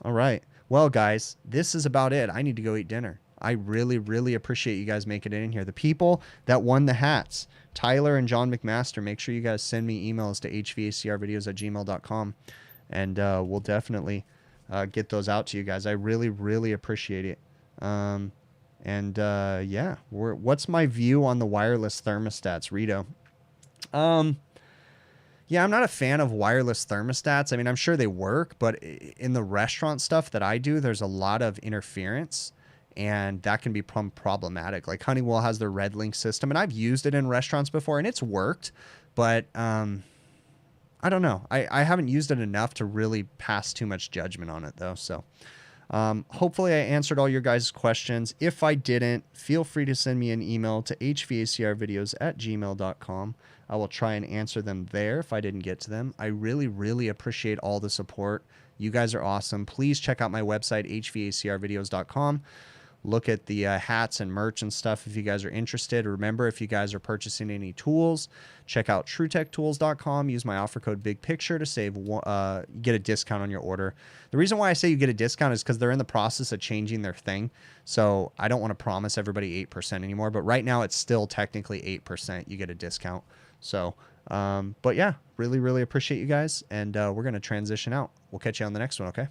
right. Well, guys, this is about it. I need to go eat dinner. I really, really appreciate you guys making it in here. The people that won the hats, Tyler and John McMaster, make sure you guys send me emails to hvacrvideos@gmail.com, and we'll definitely get those out to you guys. I really, really appreciate it. Yeah, what's my view on the wireless thermostats, Rito? Yeah, I'm not a fan of wireless thermostats. I mean, I'm sure they work, but in the restaurant stuff that I do, there's a lot of interference, and that can be problematic. Like Honeywell has their Red Link system, and I've used it in restaurants before, and it's worked, but I don't know. I haven't used it enough to really pass too much judgment on it, though. So hopefully I answered all your guys' questions. If I didn't, feel free to send me an email to hvacrvideos@gmail.com. I will try and answer them there if I didn't get to them. I really, really appreciate all the support. You guys are awesome. Please check out my website, hvacrvideos.com. Look at the hats and merch and stuff if you guys are interested. Remember, if you guys are purchasing any tools, check out TrueTechTools.com. Use my offer code BIGPICTURE to save get a discount on your order. The reason why I say you get a discount is because they're in the process of changing their thing. So I don't want to promise everybody 8% anymore, but right now it's still technically 8%. You get a discount. So, but yeah, really, really appreciate you guys, and we're going to transition out. We'll catch you on the next one, okay?